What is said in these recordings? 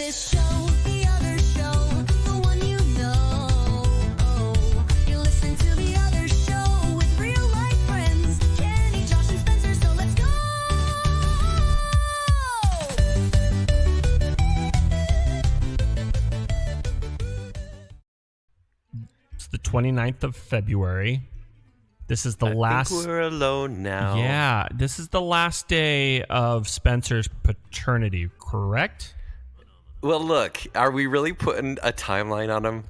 this show, the other show, the one you know. You listen to the other show with real life friends, Kenny, Josh, and Spencer, so let's go! It's the 29th of February. This is the I last... think we're alone now. Yeah, this is the last day of Spencer's paternity, correct? Well, look, are we really putting a timeline on him?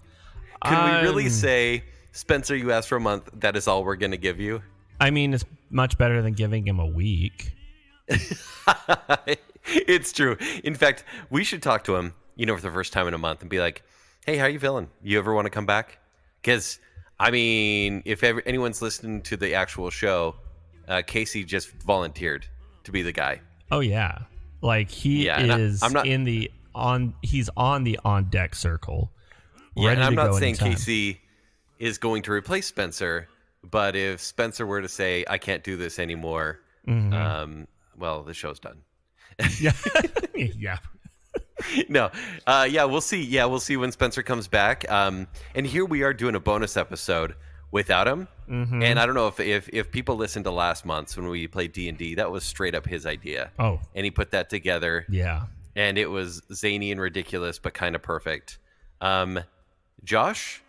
Can we really say, Spencer, you asked for a month, that is all we're going to give you? I mean, it's much better than giving him a week. It's true. In fact, we should talk to him, for the first time in a month and be like, hey, how you feeling? You ever want to come back? Because, I mean, if anyone's listening to the actual show, Casey just volunteered to be the guy. Oh, yeah. Like, he is he's on the on-deck circle. Yeah, and I'm not saying anytime. Casey is going to replace Spencer, but if Spencer were to say, I can't do this anymore, well, the show's done. Yeah. Yeah. No. We'll see. Yeah, we'll see when Spencer comes back. And here we are doing a bonus episode without him. Mm-hmm. And I don't know if people listened to last month's when we played D&D, that was straight up his idea. Oh. And he put that together. Yeah. And it was zany and ridiculous, but kind of perfect. Josh,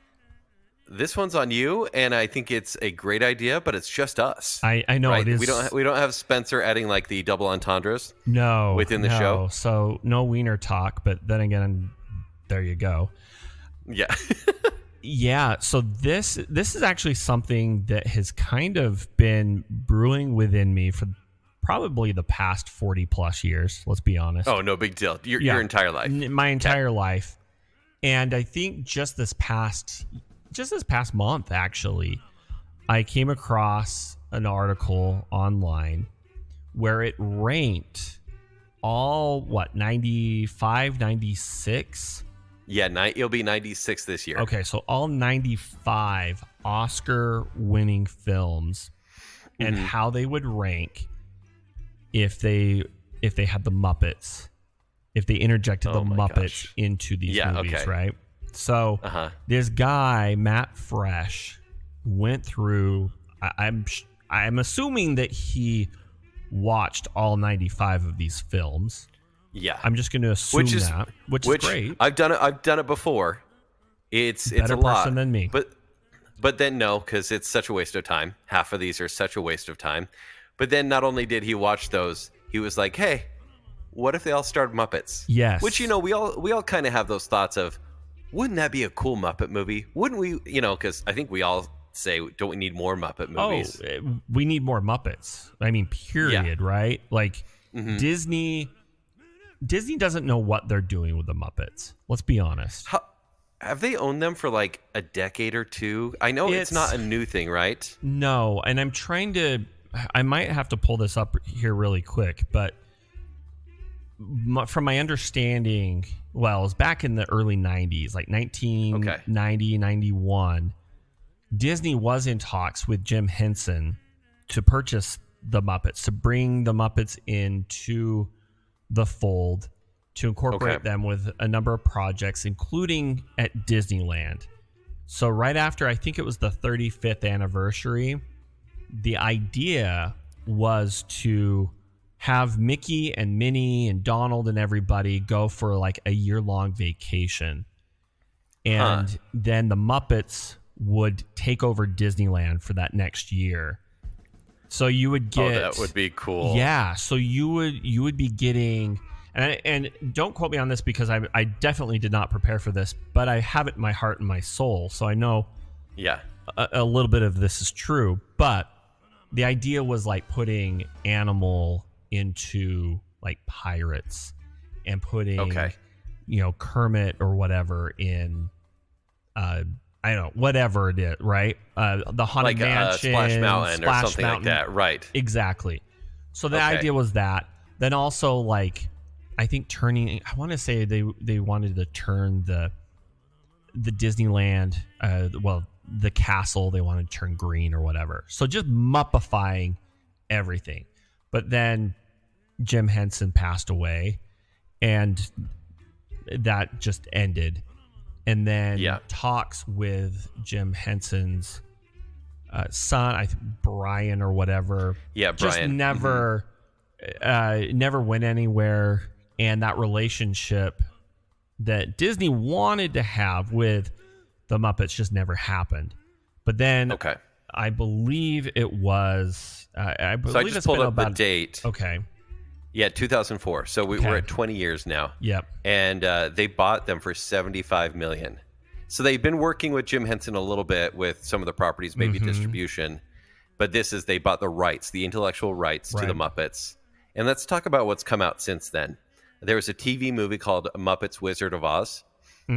this one's on you, and I think it's a great idea, but it's just us. I know, right? it is. We don't have Spencer adding like the double entendres. Within the show. So no wiener talk, but then again, there you go. Yeah. Yeah. So this is actually something that has kind of been brewing within me for probably the past 40 plus years. Let's be honest. Oh, no big deal. Your entire life. My entire life. And I think just this past month, actually, I came across an article online where it ranked all, 95, 96? Yeah, it'll be 96 this year. Okay, so all 95 Oscar-winning films and how they would rank if they had the Muppets, if they interjected the Muppets into these movies, right? So this guy, Matt Fresh, went through. I'm assuming that he watched all 95 of these films. Yeah, I'm just going to assume which is great. I've done it before. It's better a lot person than me. But then no, because it's such a waste of time. Half of these are such a waste of time. But then not only did he watch those, he was like, hey, what if they all starred Muppets? Yes. Which, we all kind of have those thoughts of, wouldn't that be a cool Muppet movie? Wouldn't we, because I think we all say, don't we need more Muppet movies? Oh, we need more Muppets. I mean, period, right? Like, Disney doesn't know what they're doing with the Muppets. Let's be honest. Have they owned them for like a decade or two? I know it's not a new thing, right? No, and I might have to pull this up here really quick, but from my understanding, it was back in the early 90s, like 1990, 91, Disney was in talks with Jim Henson to purchase the Muppets, to bring the Muppets into the fold, to incorporate them with a number of projects, including at Disneyland. So right after, I think it was the 35th anniversary, the idea was to have Mickey and Minnie and Donald and everybody go for like a year-long vacation. And then the Muppets would take over Disneyland for that next year. So you would get... Oh, that would be cool. Yeah, so you would be getting... And don't quote me on this because I definitely did not prepare for this, but I have it in my heart and my soul, so I know a little bit of this is true. But the idea was like putting Animal into like pirates and putting Kermit or whatever in I don't know, whatever it is, right? The Haunted Mansion, Splash Mountain or something like that, right? Exactly. So the idea was that. Then also like I think I want to say they wanted to turn the Disneyland, the castle, they wanted to turn green or whatever. So just muppifying everything. But then Jim Henson passed away, and that just ended. And then talks with Jim Henson's son, I think Brian or whatever. Yeah, just Brian. never went anywhere. And that relationship that Disney wanted to have with the Muppets just never happened. But then I believe it was. I believe so I just it's pulled been up about, the date. Okay. Yeah, 2004. So we're at 20 years now. Yep. And they bought them for $75 million. So they've been working with Jim Henson a little bit with some of the properties, maybe distribution. But they bought the rights, the intellectual rights to the Muppets. And let's talk about what's come out since then. There was a TV movie called Muppets Wizard of Oz,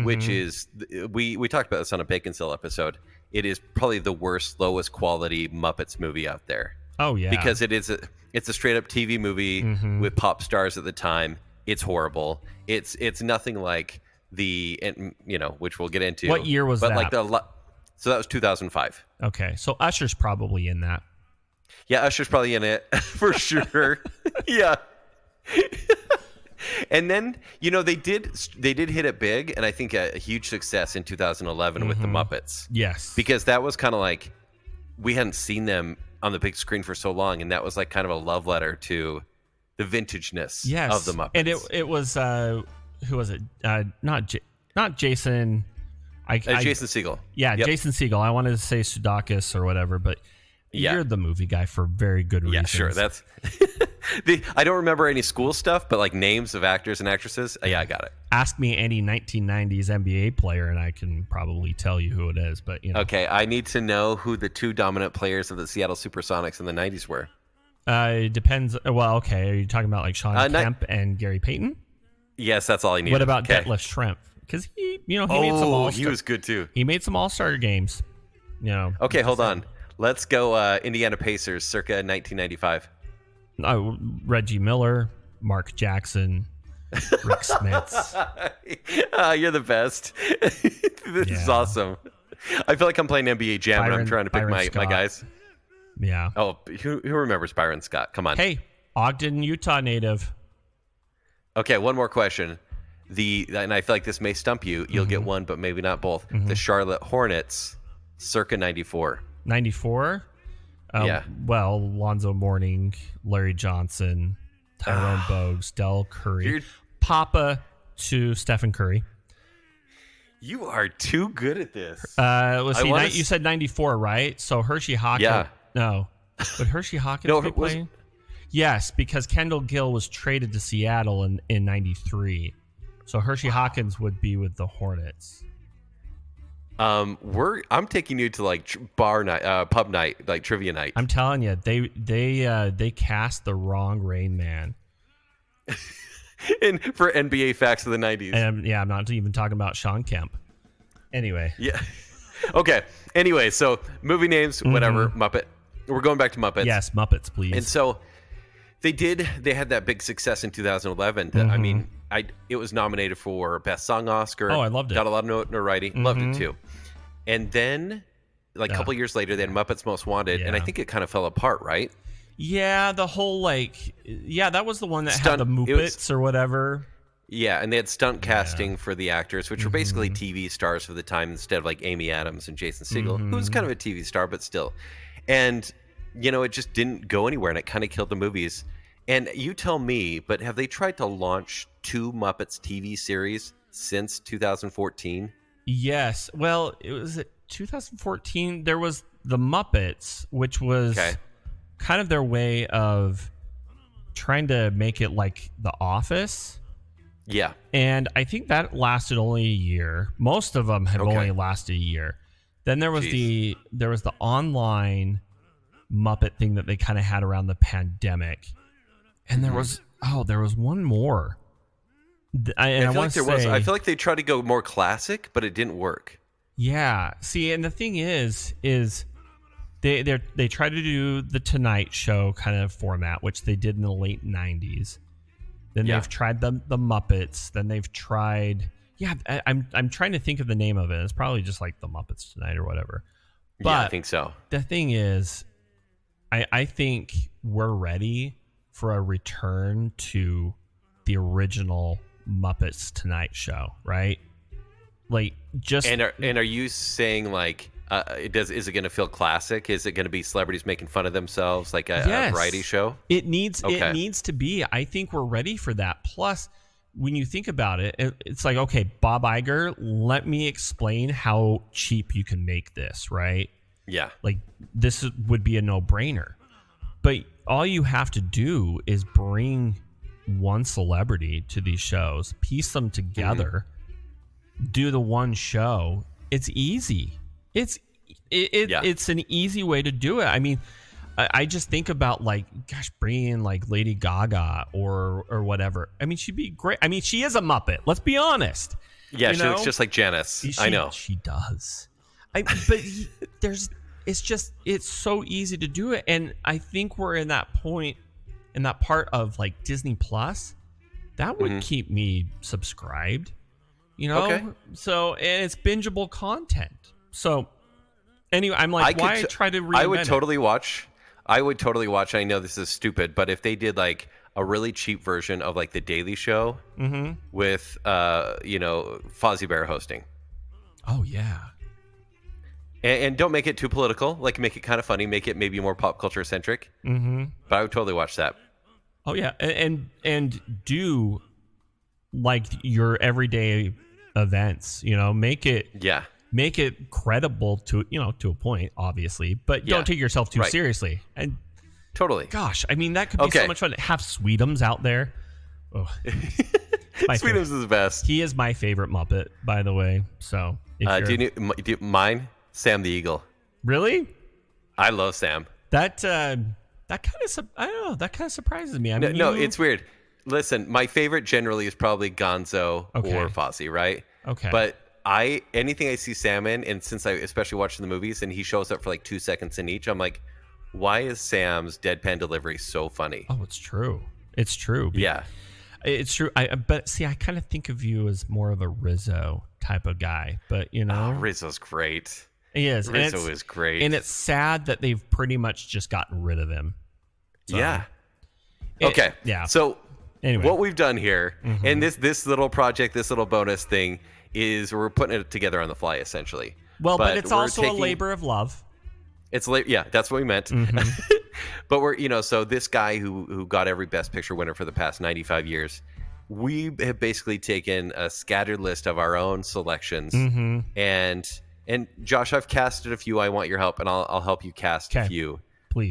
which is, we talked about this on a Baconsale episode. It is probably the worst, lowest quality Muppets movie out there. Oh, yeah. Because it's a straight up TV movie with pop stars at the time. It's horrible. It's nothing like which we'll get into. What year was that? So that was 2005. Okay. So Usher's probably in that. Yeah, Usher's probably in it for sure. Yeah. And then, they did hit it big, and I think a huge success in 2011 with the Muppets. Yes. Because that was kind of like, we hadn't seen them on the big screen for so long, and that was like kind of a love letter to the vintageness of the Muppets. And it was who was it? Not Jason. Jason Segel. Yeah, yep. Jason Segel. I wanted to say Sudeikis or whatever, but you're the movie guy for very good reasons. Yeah, sure. That's I don't remember any school stuff, but like names of actors and actresses. Yeah, I got it. Ask me any 1990s NBA player, and I can probably tell you who it is. But okay, I need to know who the two dominant players of the Seattle SuperSonics in the 90s were. It depends. Well, okay. Are you talking about like Sean Kemp and Gary Payton? Yes, that's all I need. What about Detlef Schrempf? Because he made some he was good too. He made some All-Star games. Okay, hold on. Let's go Indiana Pacers, circa 1995. Reggie Miller, Mark Jackson, Rick Smits. You're the best. This is awesome. I feel like I'm playing NBA Jam and I'm trying to pick my guys. Yeah. Oh, who remembers Byron Scott? Come on. Hey, Ogden, Utah native. Okay, one more question. And I feel like this may stump you. You'll get one, but maybe not both. The Charlotte Hornets, circa 94. 94? Yeah. Well, Lonzo Mourning, Larry Johnson, Tyrone Bogues, Del Curry, Papa to Stephen Curry. You are too good at this. You said 94, right? So Hershey Hawkins. Yeah. No. Would Hershey Hawkins be playing? Yes, because Kendall Gill was traded to Seattle in 93. So Hershey Hawkins would be with the Hornets. I'm taking you to like bar night, pub night, like trivia night. I'm telling you, they cast the wrong Rain Man. And for NBA facts of the 90s. And I'm not even talking about Sean Kemp. Anyway. Yeah. Okay. Anyway, so movie names, whatever, Muppet. We're going back to Muppets. Yes, Muppets, please. And so they had that big success in 2011. I mean, it was nominated for Best Song Oscar. Oh, I loved it. Got a lot of notoriety. Loved it too. And then, like a couple years later, they had Muppets Most Wanted, and I think it kind of fell apart, right? Yeah, the whole that was the one that had the Muppets or whatever. Yeah, and they had stunt casting for the actors, which were basically TV stars for the time instead of like Amy Adams and Jason Segel, who was kind of a TV star, but still. And, it just didn't go anywhere, and it kind of killed the movies. And you tell me, but have they tried to launch 2 Muppets TV series since 2014? Yes. Well, it was 2014. There was the Muppets, which was kind of their way of trying to make it like The Office. Yeah. And I think that lasted only a year. Most of them have only lasted a year. Then there was the online Muppet thing that they kind of had around the pandemic. And there was one more. I feel like they tried to go more classic, but it didn't work. Yeah. See, and the thing is they tried to do the Tonight Show kind of format, which they did in the late 90s. Then they've tried the Muppets. Then they've tried. Yeah, I'm trying to think of the name of it. It's probably just like the Muppets Tonight or whatever. But yeah, I think so. The thing is, I think we're ready for a return to the original Muppets Tonight Show, right? Like just And are you saying like is it going to feel classic? Is it going to be celebrities making fun of themselves like a variety show? It needs to be. I think we're ready for that. Plus, when you think about it, it's like, okay, Bob Iger, let me explain how cheap you can make this, right? Yeah. Like this would be a no-brainer. But all you have to do is bring one celebrity to these shows, piece them together, do the one show. It's easy. It's an easy way to do it. I mean, I just think about like, gosh, bringing in like Lady Gaga or whatever. I mean, she'd be great. I mean, she is a Muppet. Let's be honest. Yeah, she looks just like Janice. I know she does. It's so easy to do it, and I think we're in that point, in that part of like Disney Plus, that would keep me subscribed. You know, Okay. So and it's bingeable content. So anyway, I'm like, why try to reinvent I would totally watch. I I know this is stupid, but if they did like a really cheap version of like the Daily Show with Fozzie Bear hosting. Oh yeah. And don't make it too political. Like, make it kind of funny. Make it maybe more pop culture centric. Mm-hmm. But I would totally watch that. Oh yeah, and do like your everyday events. You know, make it credible to a point, obviously, but don't take yourself too seriously. And totally, gosh, I mean that could be so much fun. Have Sweetums out there. Oh. Sweetums is the best. He is my favorite Muppet, by the way. So, do you mine? Sam the Eagle. Really? I love Sam. That kind of surprises me. I mean, no, it's weird. Listen, my favorite generally is probably Gonzo or Fozzie, right? Okay. But anything I see Sam in, and since I especially watching the movies, and he shows up for like 2 seconds in each, I'm like, why is Sam's deadpan delivery so funny? Oh, it's true. It's true. Yeah. It's true. But see, I kind of think of you as more of a Rizzo type of guy. But Rizzo's great. He is. Rizzo is great. And it's sad that they've pretty much just gotten rid of him. So, yeah. Okay. Yeah. So anyway, what we've done here, and this little project, this little bonus thing, is we're putting it together on the fly, essentially. Well, but it's also a labor of love. Yeah, that's what we meant. But we're, so this guy who got every Best Picture winner for the past 95 years, we have basically taken a scattered list of our own selections, and Josh, I've casted a few. I want your help, and I'll help you cast a few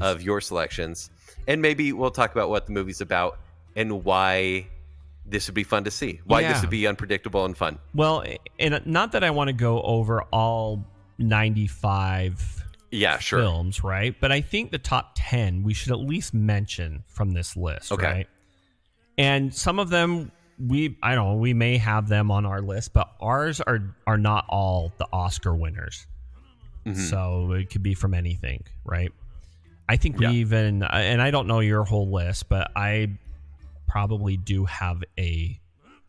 of your selections, and maybe we'll talk about what the movie's about and why this would be fun to see. Why this would be unpredictable and fun. Well, and not that I want to go over all 95 films, right? But I think the top 10 we should at least mention from this list, right? And some of them we may have them on our list, but ours are not all the Oscar winners. So it could be from anything, right? I think we even, and I don't know your whole list, but I probably do have a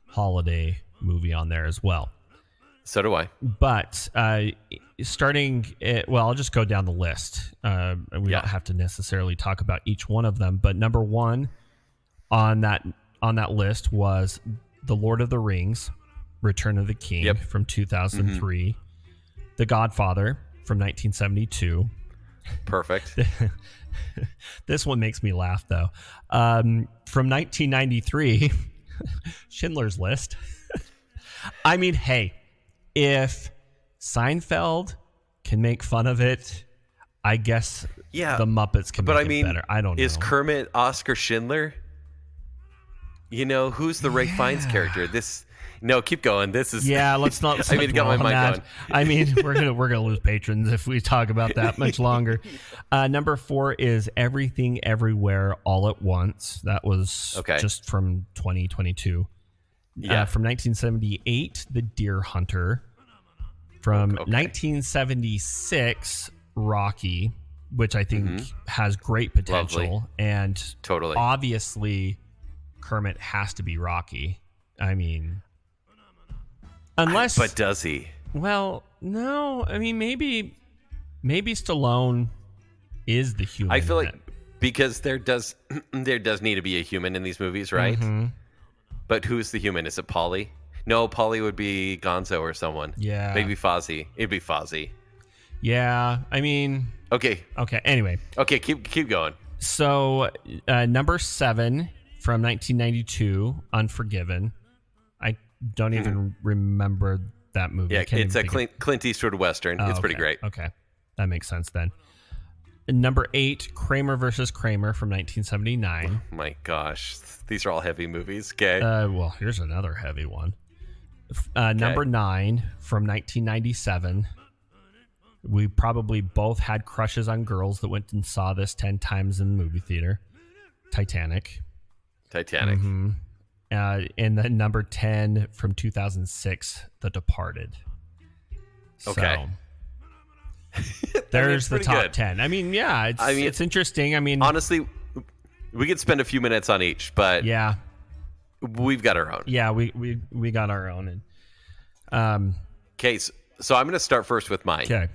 holiday movie on there as well. So do I. But I'll just go down the list. We don't have to necessarily talk about each one of them, but number one on that list was The Lord of the Rings, Return of the King from 2003, The Godfather from 1972. Perfect. This one makes me laugh, though. From 1993, Schindler's List. I mean, hey, if Seinfeld can make fun of it, I guess the Muppets can make it better. I don't know. Is Kermit Oscar Schindler? Who's the Ray Fiennes character? No, keep going. This is let's not. I mean, got my mind going. I mean, we're gonna lose patrons if we talk about that much longer. Number 4 is Everything Everywhere All at Once. That was just from 2022. From 1978, The Deer Hunter. From 1976, Rocky, which I think has great potential. And obviously, Kermit has to be Rocky. I mean, but does he? Well, no. I mean, maybe Stallone is the human. I feel like because there does need to be a human in these movies, right? But who's the human? Is it Polly? No, Polly would be Gonzo or someone. Yeah. Maybe Fozzie. It'd be Fozzie. Yeah, I mean... Okay. Anyway. Okay, keep going. So, number 7 from 1992, Unforgiven. I don't even remember that movie. Yeah, it's a Clint Eastwood Western. It's pretty great. Okay. That makes sense then. Number 8, Kramer versus Kramer from 1979. Oh my gosh. These are all heavy movies. Okay. Well, here's another heavy one. Number 9 from 1997. We probably both had crushes on girls that went and saw this 10 times in the movie theater. Titanic. Mm-hmm. And then number 10 from 2006, The Departed. Okay. So, there's the top good. 10. I mean, yeah, it's interesting. I mean, honestly, we could spend a few minutes on each, but yeah, we've got our own. Yeah, we got our own. And okay, so I'm going to start first with mine.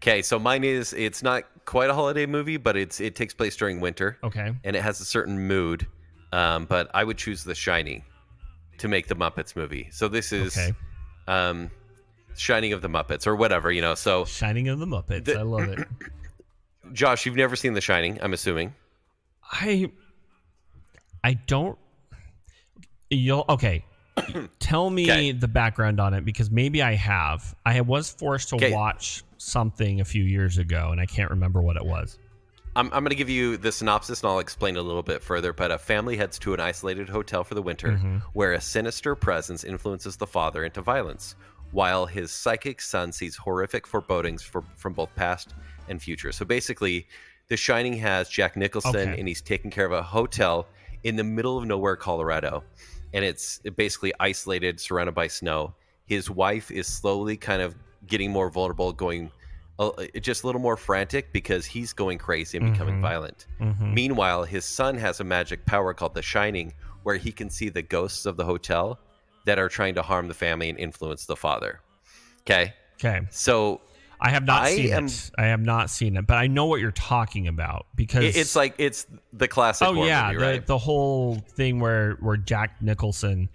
Okay, so mine it's not quite a holiday movie, but it takes place during winter. Okay. And it has a certain mood, but I would choose The Shining to make the Muppets movie. So this is Shining of the Muppets or whatever, so Shining of the Muppets. I love it. Josh, you've never seen The Shining, I'm assuming. I don't. Okay. Tell me the background on it, because maybe I have. I was forced to watch something a few years ago, and I can't remember what it was. I'm going to give you the synopsis, and I'll explain a little bit further. But a family heads to an isolated hotel for the winter, where a sinister presence influences the father into violence, while his psychic son sees horrific forebodings from both past and future. So basically, The Shining has Jack Nicholson, and he's taking care of a hotel in the middle of nowhere, Colorado. And it's basically isolated, surrounded by snow. His wife is slowly kind of getting more vulnerable, going just a little more frantic because he's going crazy and becoming violent. Meanwhile, his son has a magic power called The Shining, where he can see the ghosts of the hotel that are trying to harm the family and influence the father. Okay. So I have not seen it. I have not seen it, but I know what you're talking about, because it's the classic. Oh yeah, movie, right? the whole thing where Jack Nicholson,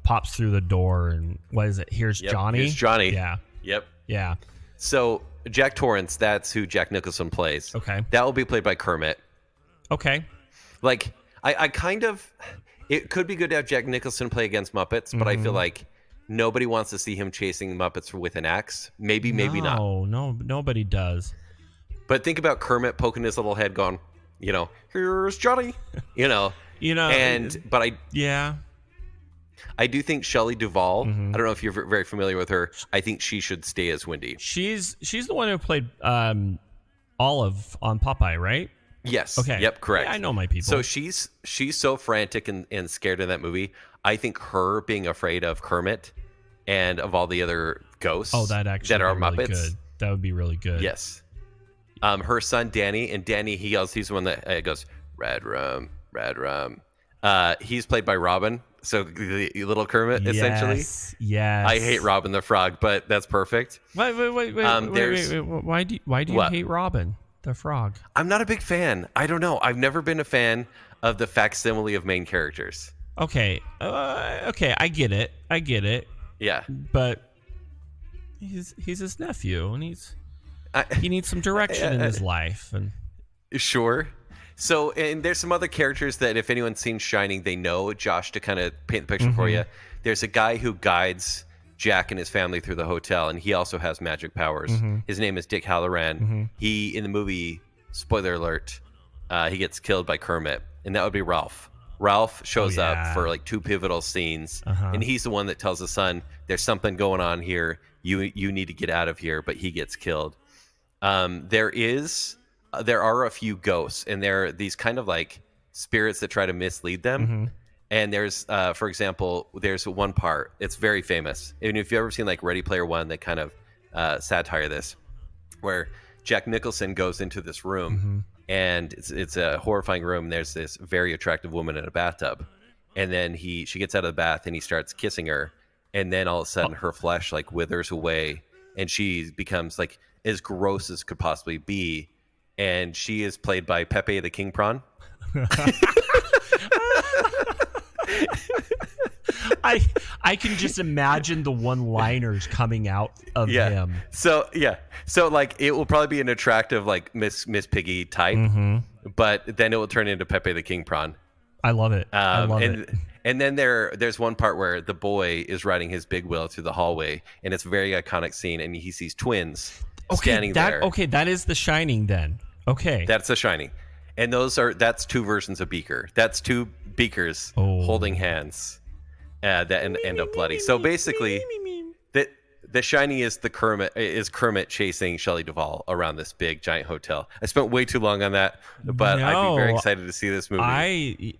pops through the door, and what is it? Here's Johnny. Here's Johnny. Yeah. Yep. Yeah. So Jack Torrance, that's who Jack Nicholson plays. Okay. That will be played by Kermit. Okay. Like I kind of, it could be good to have Jack Nicholson play against Muppets, but I feel like nobody wants to see him chasing Muppets with an axe. Maybe not. No, nobody does. But think about Kermit poking his little head, going, here's Johnny. But I do think Shelley Duvall. I don't know if you're very familiar with her. I think she should stay as Wendy. She's the one who played Olive on Popeye, right? Yes. Okay. Yep. Correct. Yeah, I know my people. So she's so frantic and scared in that movie. I think her being afraid of Kermit and of all the other ghosts that are really Muppets. Good. That would be really good. Yes. Her son Danny, and Danny, he's the one that goes, red rum. He's played by Robin, so the little Kermit, essentially. Yes. I hate Robin the Frog, but that's perfect. Wait. Why do you hate Robin the Frog? I'm not a big fan. I don't know. I've never been a fan of the facsimile of main characters. Okay. I get it. Yeah. But he's his nephew, and he needs some direction in his life. And sure. So, and there's some other characters that if anyone's seen Shining, they know. Josh, to kind of paint the picture for you, there's a guy who guides Jack and his family through the hotel, and he also has magic powers. His name is Dick Halloran. He, in the movie, spoiler alert, he gets killed by Kermit, and that would be Ralph. Ralph shows up for like 2 pivotal scenes, and he's the one that tells the son, there's something going on here. You need to get out of here, but he gets killed. There are a few ghosts, and they're these kind of like spirits that try to mislead them. And there's, for example, there's one part, it's very famous. And if you've ever seen like Ready Player One, they kind of satire this, where Jack Nicholson goes into this room, and it's a horrifying room. There's this very attractive woman in a bathtub, and then she gets out of the bath and he starts kissing her, and then all of a sudden her flesh like withers away, and she becomes like as gross as could possibly be, and she is played by Pepe the King Prawn. I can just imagine the one-liners coming out of him. So like it will probably be an attractive like Miss Piggy type, but then it will turn into Pepe the King Prawn. I love it. I love it. And then there's one part where the boy is riding his big wheel through the hallway, and it's a very iconic scene, and he sees twins standing there. Okay, that is The Shining then. Okay. That's The Shining. And that's two versions of Beaker. That's two Beakers holding hands that end up bloody. So basically, the Shining is Kermit chasing Shelley Duvall around this big giant hotel. I spent way too long on that, but I'd be very excited to see this movie.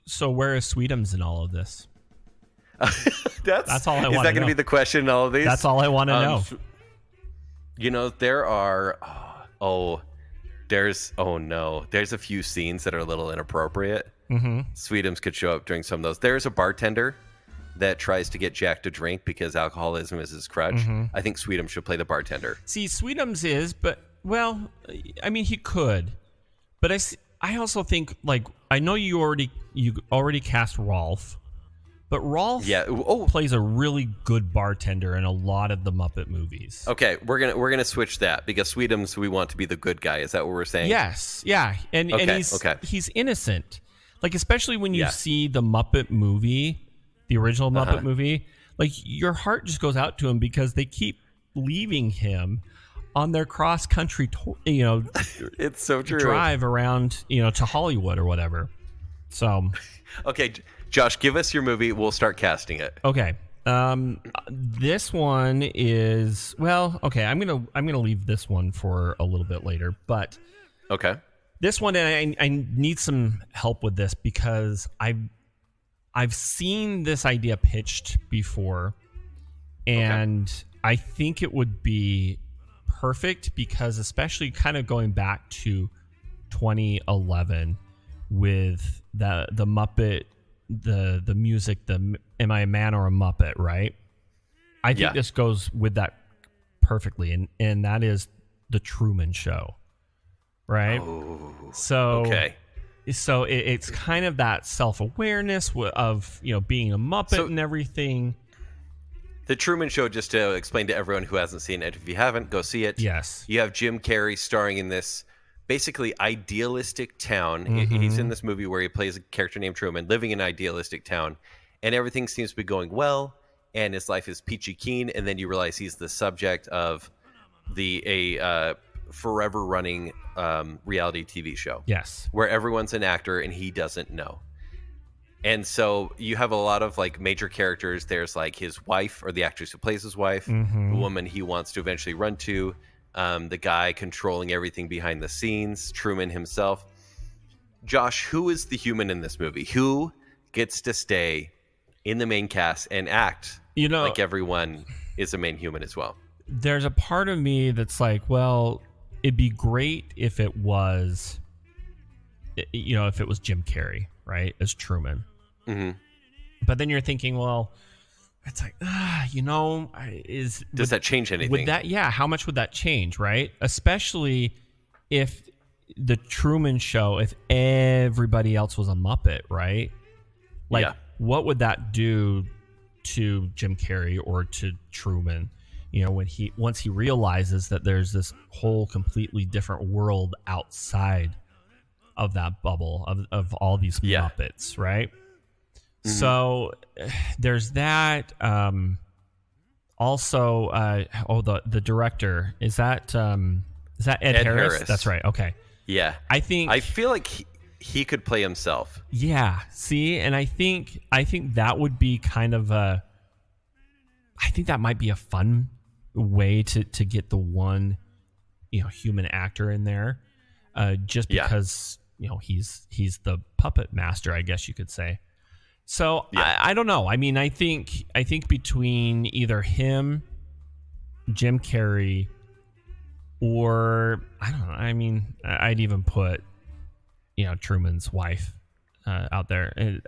So where is Sweetums in all of this? That's all I want to know. Is that going to be the question in all of these? That's all I want to know. You know, there are there's a few scenes that are a little inappropriate. Sweetums could show up during some of those. There's a bartender that tries to get Jack to drink because alcoholism is his crutch. I think Sweetums should play the bartender. See, Sweetums is, but well, I mean, he could, but I also think, like, I know you already cast Rolf, but Rolf plays a really good bartender in a lot of the Muppet movies. Okay, we're gonna switch that because Sweetums we want to be the good guy. Is that what we're saying? Yes, yeah, and he's innocent. Like, especially when you see the Muppet movie, the original Muppet movie, like your heart just goes out to him because they keep leaving him on their cross country, it's so true. Drive around, to Hollywood or whatever. So, okay, Josh, give us your movie. We'll start casting it. Okay. This one is I'm gonna leave this one for a little bit later, but okay. This one, and I need some help with this because I've seen this idea pitched before, and I think it would be perfect because, especially kind of going back to 2011 with the Muppet, the music, the Am I a Man or a Muppet, right? I think this goes with that perfectly, and that is The Truman Show, right? Oh, so okay. So it's kind of that self-awareness of being a Muppet and everything. The Truman Show, just to explain to everyone who hasn't seen it, if you haven't, go see it. Yes. You have Jim Carrey starring in this basically idealistic town. He's in this movie where he plays a character named Truman, living in an idealistic town, and everything seems to be going well, and his life is peachy keen, and then you realize he's the subject of a forever running reality TV show. Yes. Where everyone's an actor and he doesn't know. And so you have a lot of like major characters. There's like his wife, or the actress who plays his wife, the woman he wants to eventually run to, the guy controlling everything behind the scenes, Truman himself. Josh, who is the human in this movie? Who gets to stay in the main cast and act like everyone is a main human as well? There's a part of me that's like, well, it'd be great if it was, if it was Jim Carrey, right, as Truman. But then you're thinking, well, it's like, does that change anything? Would that, how much would that change, right? Especially if the Truman Show, if everybody else was a Muppet, right? Like, what would that do to Jim Carrey or to Truman? When once he realizes that there's this whole completely different world outside of that bubble of all these Muppets, right? So there's that. Also, the director, is that Ed Harris? That's right. Okay. Yeah. I feel like he could play himself. Yeah. See, and I think that would be kind of I think that might be a fun way to get the one human actor in there, just because he's the puppet master, I guess you could say. So I don't know. I mean, I think between either him, Jim Carrey, or I don't know. I mean, I'd even put Truman's wife out there,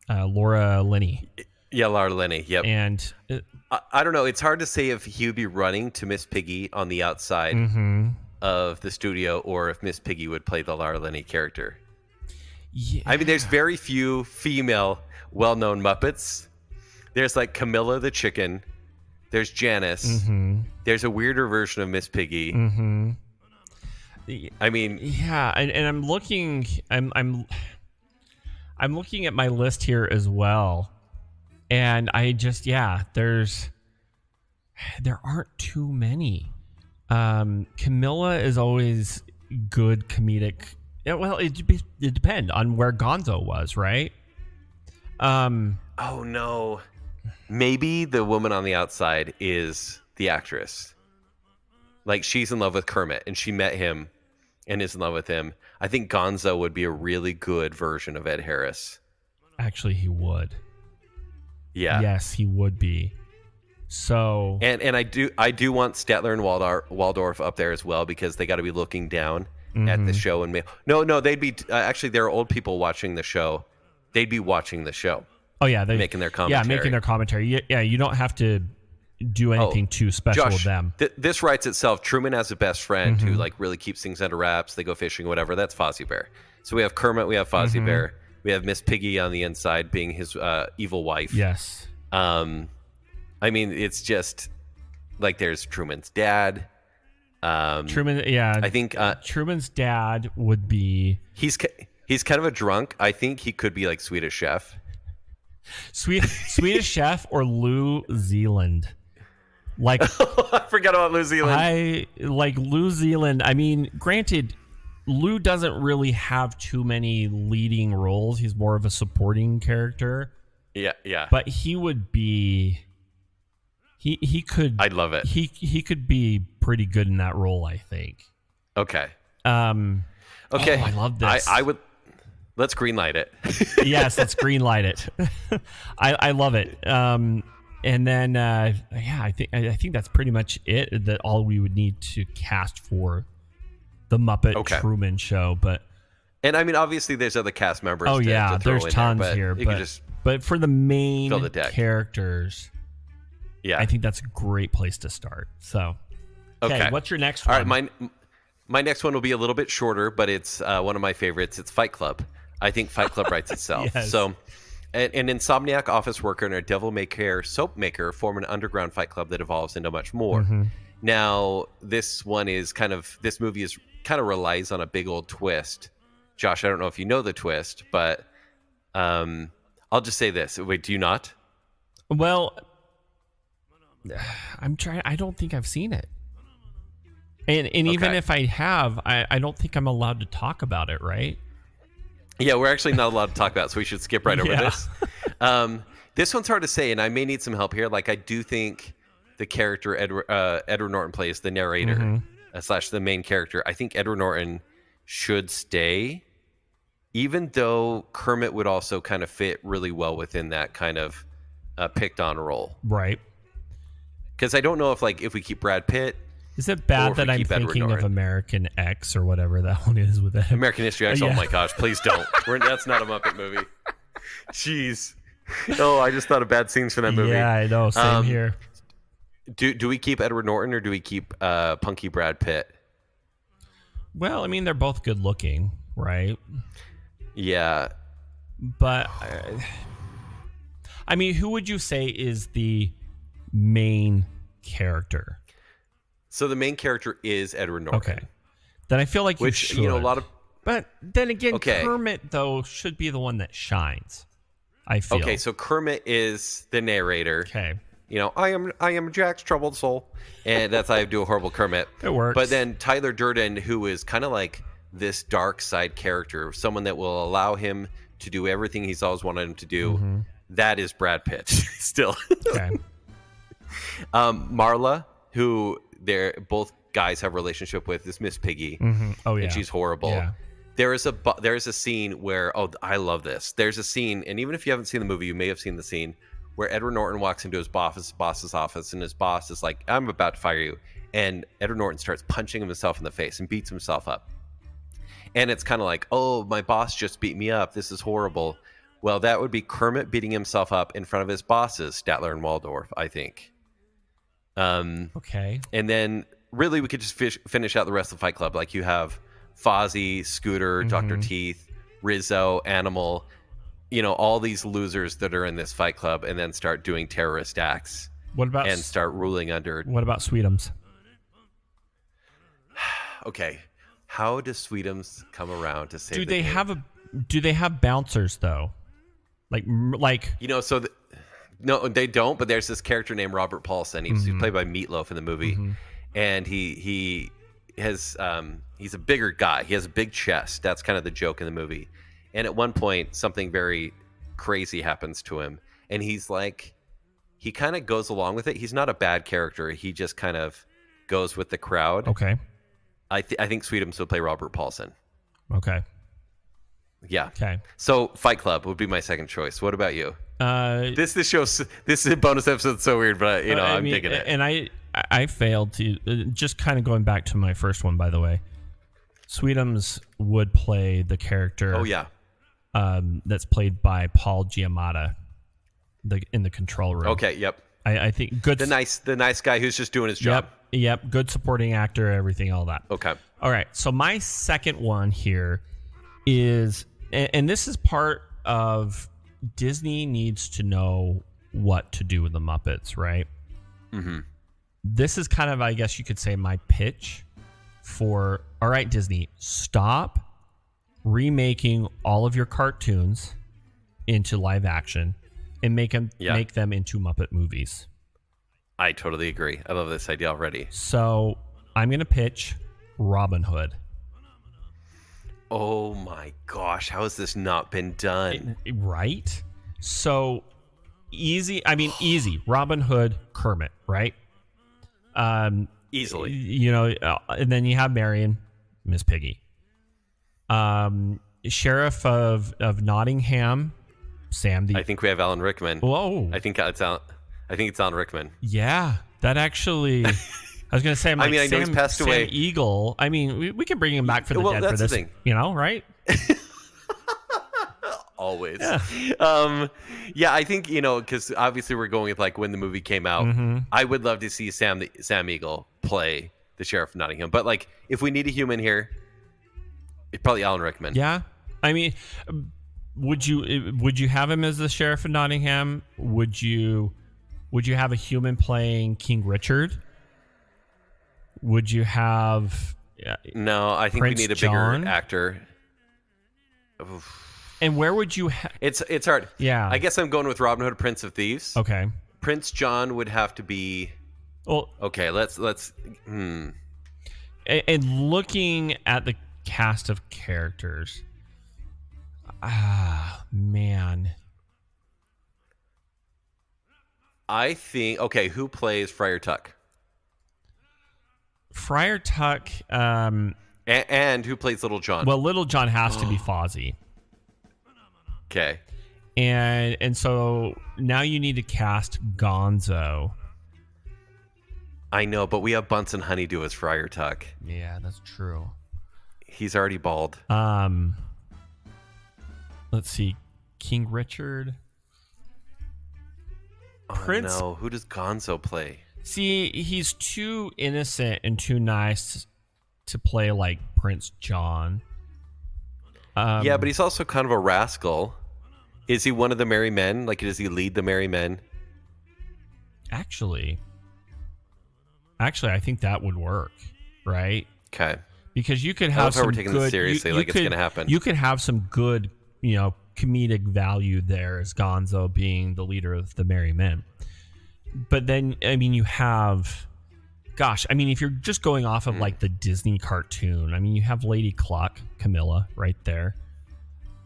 Laura Linney. Yeah, Laura Linney. Yep. And I don't know. It's hard to say if he would be running to Miss Piggy on the outside of the studio, or if Miss Piggy would play the Laura Linney character. Yeah. I mean, there's very few female well-known Muppets. There's like Camilla the chicken. There's Janice. Mm-hmm. There's a weirder version of Miss Piggy. Mm-hmm. I mean, yeah, and I'm looking. I'm looking at my list here as well, and I just there aren't too many. Camilla is always good comedic. Yeah, well, it depends on where Gonzo was, right? oh no. Maybe the woman on the outside is the actress. Like she's in love with Kermit and she met him and is in love with him. I think Gonzo would be a really good version of Ed Harris. Actually, he would. Yeah. Yes, he would be. So and I do want Statler and Waldorf up there as well because they got to be looking down at the show and no they'd be actually there are old people watching the show. They'd be watching the show. Oh yeah, they're making their commentary. Yeah, making their commentary. Yeah, you don't have to do anything too special Josh, with them. This writes itself. Truman has a best friend who like really keeps things under wraps. They go fishing, whatever. That's Fozzie Bear. So we have Kermit, we have Fozzie Bear, we have Miss Piggy on the inside being his evil wife. Yes. I mean, it's just like there's Truman's dad. Truman, yeah. I think Truman's dad would be... He's kind of a drunk. I think he could be like Swedish Chef. Swedish Chef or Lou Zealand. Like I forgot about Lou Zealand. I like Lou Zealand. I mean, granted, Lou doesn't really have too many leading roles. He's more of a supporting character. Yeah. But he would be... He could... I'd love it. He could be pretty good in that role, I think. Okay. Okay. Oh, I love this. I would... Let's greenlight it. Yes, let's greenlight it. I love it. And then, I think that's pretty much it. That all we would need to cast for the Muppet Truman Show. And I mean, obviously, there's other cast members. Oh yeah, to throw there's in tons there, here. You could just but for the main fill the deck. characters, I think that's a great place to start. So, okay, what's your next one? All right, my next one will be a little bit shorter, but it's one of my favorites. It's Fight Club. I think Fight Club writes itself. Yes. So, an insomniac office worker and a devil-may-care soap maker form an underground fight club that evolves into much more. Now, this movie is kind of relies on a big old twist. Josh, I don't know if you know the twist, but I'll just say this. Wait, do you not? Well, I'm trying. I don't think I've seen it. And even if I have, I don't think I'm allowed to talk about it, right? Yeah, we're actually not allowed to talk about it, so we should skip right over this. This one's hard to say, and I may need some help here. Like, I do think the character Edward Norton plays, the narrator / the main character. I think Edward Norton should stay, even though Kermit would also kind of fit really well within that kind of picked on role. Right. Because I don't know if we keep Brad Pitt. Is it bad that I'm thinking of American X or whatever that one is with that? American History X? Oh my gosh, please don't. That's not a Muppet movie. Jeez. Oh, I just thought of bad scenes from that movie. Yeah, I know. Same here. Do we keep Edward Norton or do we keep punky Brad Pitt? Well, I mean, they're both good looking, right? Yeah. But, I mean, who would you say is the main character? So the main character is Edward Norton. Okay. Then I feel like you should. A lot of... But then again, Kermit, though, should be the one that shines, I feel. Okay, so Kermit is the narrator. Okay. I am Jack's troubled soul. And that's how I do a horrible Kermit. It works. But then Tyler Durden, who is kind of like this dark side character, someone that will allow him to do everything he's always wanted him to do, that is Brad Pitt still. Okay. Marla, who both guys have a relationship with, is Miss Piggy. Oh yeah, and she's horrible. Yeah. There is a scene where I love this. There's a scene, and even if you haven't seen the movie, you may have seen the scene where Edward Norton walks into his boss's office, and his boss is like, "I'm about to fire you," and Edward Norton starts punching himself in the face and beats himself up. And it's kind of like, "Oh, my boss just beat me up. This is horrible." Well, that would be Kermit beating himself up in front of his bosses, Statler and Waldorf, I think. Okay. And then really we could just finish out the rest of Fight Club. Like you have Fozzie, Scooter, Dr. Teeth, Rizzo, Animal, all these losers that are in this fight club, and then start doing terrorist acts. What about and start ruling under? What about Sweetums? Okay, how does Sweetums come around to save? Do they have bouncers though? Like no, they don't. But there's this character named Robert Paulson. He's played by Meatloaf in the movie, and he has he's a bigger guy. He has a big chest. That's kind of the joke in the movie. And at one point, something very crazy happens to him, and he's like, he kind of goes along with it. He's not a bad character. He just kind of goes with the crowd. Okay. I think Sweetums would play Robert Paulson. Okay. Yeah. Okay. So Fight Club would be my second choice. What about you? This is a bonus episode. So weird, but I'm digging it. And I failed to just kind of going back to my first one. By the way, Sweetums would play the character. Oh yeah. That's played by Paul Giamatti, in the control room. Okay. Yep. I think good. The nice guy who's just doing his job. Yep. Good supporting actor. Everything. All that. Okay. All right. So my second one here is, and this is part of Disney needs to know what to do with the Muppets, right? Mm-hmm. This is kind of, I guess you could say, my pitch for, all right, Disney, stop remaking all of your cartoons into live action and make them into Muppet movies. I totally agree. I love this idea already. So I'm going to pitch Robin Hood. Oh my gosh, how has this not been done? Right? So easy. Easy. Robin Hood, Kermit, right? Easily. And then you have Marion, Miss Piggy. Sheriff of Nottingham, Sam the... I think we have Alan Rickman. Whoa. I think it's Alan Rickman. Yeah, that actually... I was going to say, I know he's passed away. Sam Eagle. We can bring him back for the dead for this. The thing. Right? Always. Yeah. I think, because obviously we're going with like when the movie came out. Mm-hmm. I would love to see Sam Eagle play the Sheriff of Nottingham. But like, if we need a human here, it's probably Alan Rickman. Yeah. Would you have him as the Sheriff of Nottingham? Would you have a human playing King Richard? Would you have... No, I think Prince we need a John? bigger actor. Oof. And where would you... It's hard. Yeah. I guess I'm going with Robin Hood, Prince of Thieves. Okay. Prince John would have to be... Well, okay, let's... And looking at the cast of characters... man. I think... Okay, who plays Friar Tuck? Friar Tuck... and who plays Little John? Well, Little John has to be Fozzie. Okay. And so now you need to cast Gonzo. I know, but we have Bunsen Honeydew as Friar Tuck. Yeah, that's true. He's already bald. Let's see. King Richard. Prince. No, who does Gonzo play? See, he's too innocent and too nice to play like Prince John. Yeah, but he's also kind of a rascal. Is he one of the merry men? Like, does he lead the merry men? Actually, I think that would work, right? Okay. Because you could have some we're taking good, this seriously, you like could, it's going to happen. You could have some good, comedic value there as Gonzo being the leader of the merry men. But then, you have... Gosh, if you're just going off of like the Disney cartoon, you have Lady Cluck, Camilla, right there.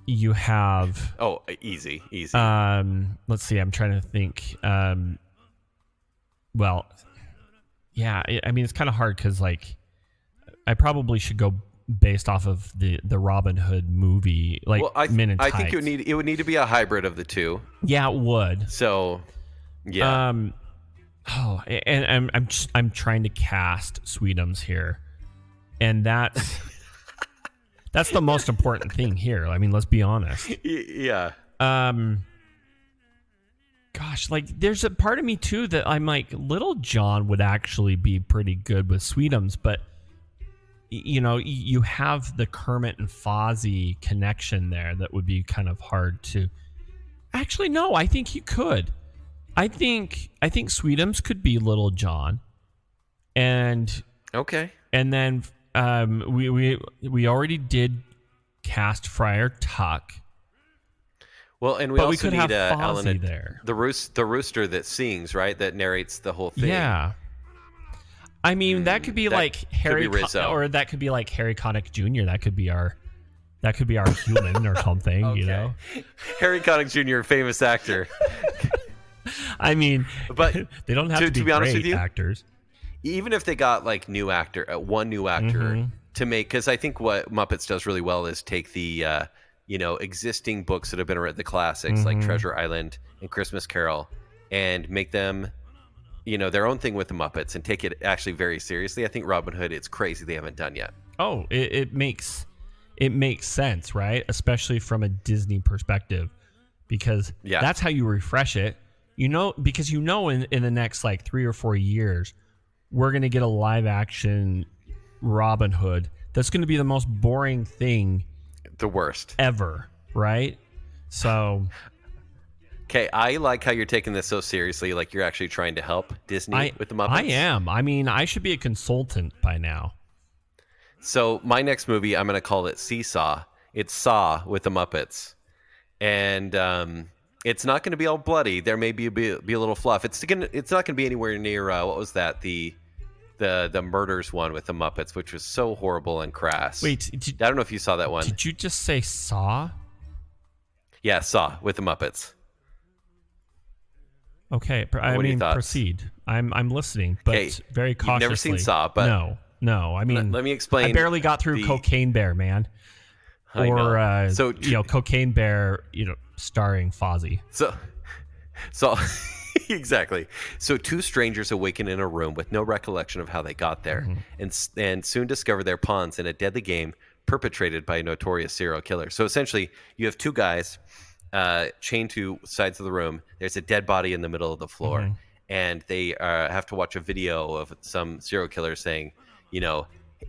You have... Oh, easy. Let's see, I'm trying to think. Well, yeah, it's kind of hard because like I probably should go based off of the Robin Hood movie, like Men in Tights. I think it would need to be a hybrid of the two. Yeah, it would. So, yeah. Oh, and I'm trying to cast Sweetums here, and that's the most important thing here. Let's be honest. Yeah. Gosh, like there's a part of me too that I'm like, Little John would actually be pretty good with Sweetums, but you have the Kermit and Fozzie connection there that would be kind of hard to. Actually, no, I think you could. I think Sweetums could be Little John, and okay, and then we already did cast Friar Tuck. Well, and we but also we could need have Fozzie Alan, there. the rooster that sings, right? That narrates the whole thing. Yeah. I mean, that could be like Harry, or that could be like Harry Connick Jr. That could be our human or something, okay. Harry Connick Jr., famous actor. I mean, but they don't have to be honest great with you, actors. Even if they got like one new actor to make, because I think what Muppets does really well is take the existing books that have been written, the classics like Treasure Island and Christmas Carol, and make them their own thing with the Muppets and take it actually very seriously. I think Robin Hood, it's crazy they haven't done yet. Oh, it makes sense, right? Especially from a Disney perspective, because that's how you refresh it. Because in the next like 3 or 4 years, we're going to get a live action Robin Hood that's going to be the most boring thing, the worst ever, right? So okay, I like how you're taking this so seriously, like you're actually trying to help Disney with the Muppets. I am. I mean, I should be a consultant by now. So my next movie, I'm going to call it Seesaw. It's Saw with the Muppets. And it's not going to be all bloody. There may be a little fluff. It's not going to be anywhere near, what was that? The Murders one with the Muppets, which was so horrible and crass. Wait, I don't know if you saw that one. Did you just say Saw? Yeah, Saw with the Muppets. Okay, proceed. I'm listening, but very cautiously. You've never seen Saw, but no. I mean, let me explain. I barely got through Cocaine Bear, man. Cocaine Bear, starring Fozzie. So exactly. So two strangers awaken in a room with no recollection of how they got there, and soon discover their pawns in a deadly game perpetrated by a notorious serial killer. So essentially, you have two guys chained to sides of the room. There's a dead body in the middle of the floor, and they have to watch a video of some serial killer saying,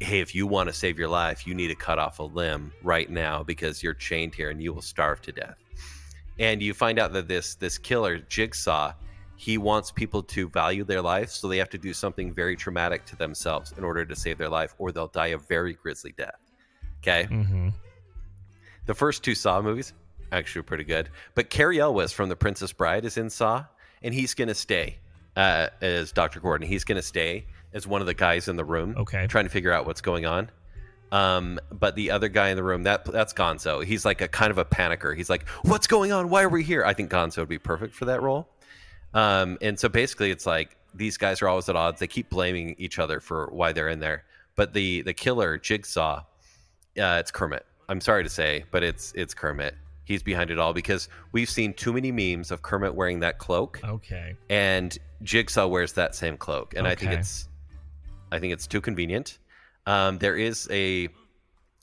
hey, if you want to save your life, you need to cut off a limb right now because you're chained here and you will starve to death. And you find out that this killer, Jigsaw, he wants people to value their life, so they have to do something very traumatic to themselves in order to save their life, or they'll die a very grisly death. Okay? The first two Saw movies, actually pretty good. But Cary Elwes from The Princess Bride is in Saw, and he's going to stay as Dr. Gordon. He's going to stay as one of the guys in the room, trying to figure out what's going on. But the other guy in the room, that's Gonzo. He's like a kind of a panicker. He's like, what's going on? Why are we here? I think Gonzo would be perfect for that role. And so basically it's like these guys are always at odds. They keep blaming each other for why they're in there. But the killer, Jigsaw, it's Kermit. I'm sorry to say, but it's Kermit. He's behind it all because we've seen too many memes of Kermit wearing that cloak. Okay. And Jigsaw wears that same cloak. And I think it's too convenient. There is a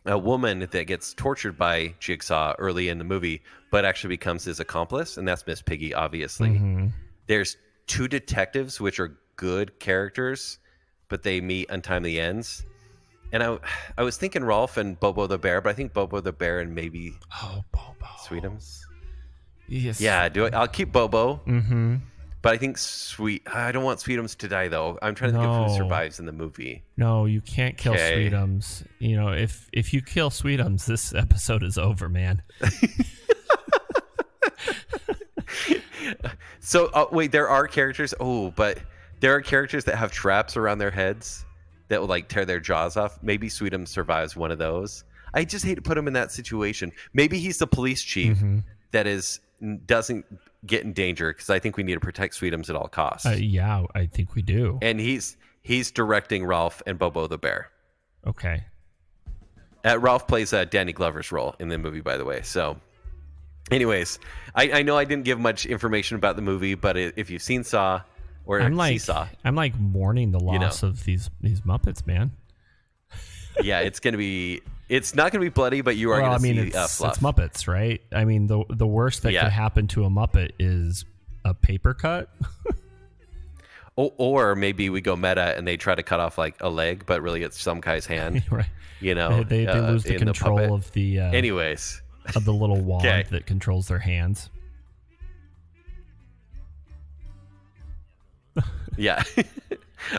woman that gets tortured by Jigsaw early in the movie, but actually becomes his accomplice, and that's Miss Piggy, obviously. There's two detectives, which are good characters, but they meet untimely ends. And I was thinking Rolf and Bobo the Bear, but I think Bobo the Bear and maybe Bobo Sweetums. Yes. Yeah, I'll keep Bobo. But I think I don't want Sweetums to die, though. I'm trying to think of who survives in the movie. No, you can't kill Sweetums. If you kill Sweetums, this episode is over, man. So, wait, there are characters. But there are characters that have traps around their heads that will, like, tear their jaws off. Maybe Sweetums survives one of those. I just hate to put him in that situation. Maybe he's the police chief that doesn't get in danger, because I think we need to protect Sweetums at all costs. Yeah, I think we do. And he's directing Ralph and Bobo the Bear. Okay. Ralph plays Danny Glover's role in the movie, by the way. So, anyways, I know I didn't give much information about the movie, but if you've seen Saw or Seesaw, I'm like mourning the loss of these Muppets, man. Yeah, it's not gonna be bloody, but you are gonna see fluff. It's Muppets, right? I mean, the worst that could happen to a Muppet is a paper cut. Or maybe we go meta and they try to cut off like a leg, but really it's some guy's hand. Right. You know, They lose the in control puppet. of the Anyways, of the little wand Okay. that controls their hands. yeah.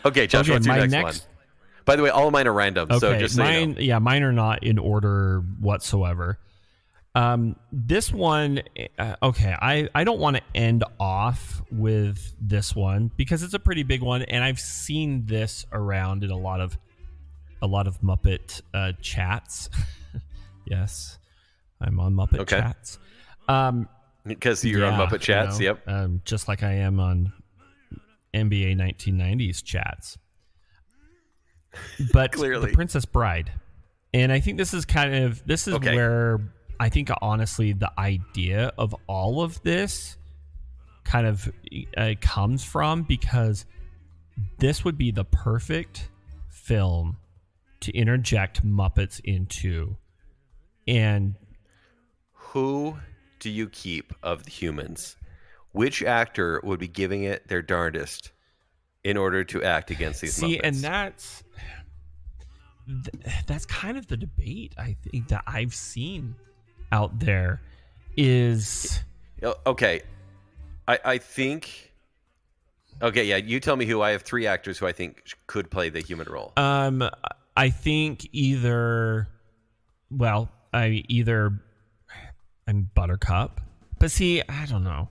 Okay, Josh, Okay, what's your my next one? By the way, all of mine are random, Okay, so just so you know. yeah, mine are not in order whatsoever. This one, okay, I don't want to end off with this one because it's a pretty big one, and I've seen this around in a lot of Muppet chats. Yes, I'm on Muppet chats. Because you're on Muppet Chats, you know, yep. just like I am on NBA 1990s chats. But Clearly. The Princess Bride. And I think this is where I think honestly the idea of all of this kind of comes from, because this would be the perfect film to interject Muppets into. And Who do you keep of the humans? Which actor would be giving it their darndest in order to act against these Muppets? and that's kind of the debate I think that I've seen out there is... Okay. I think... Okay, yeah, you tell me who. I have 3 actors who I think could play the human role. I think I'm Buttercup. But see, I don't know.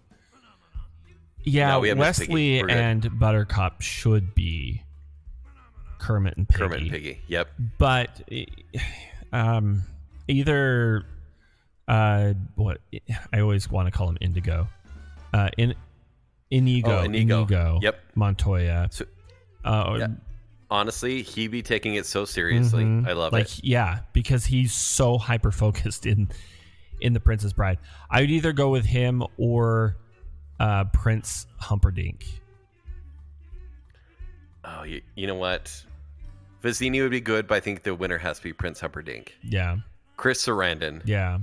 Yeah, No, we have Miss Piggy. Wesley We're good. and Buttercup should be Kermit and Piggy. Kermit and Piggy, yep. But either what I always want to call him Indigo. Inigo. Yep. Montoya. So, yeah. Honestly, he be taking it so seriously. I love it. Yeah, because he's so hyper focused in The Princess Bride. I would either go with him or Prince Humperdinck. Oh, you know what? Vizzini would be good, but I think the winner has to be Prince Humperdinck. Yeah. Chris Sarandon. Yeah.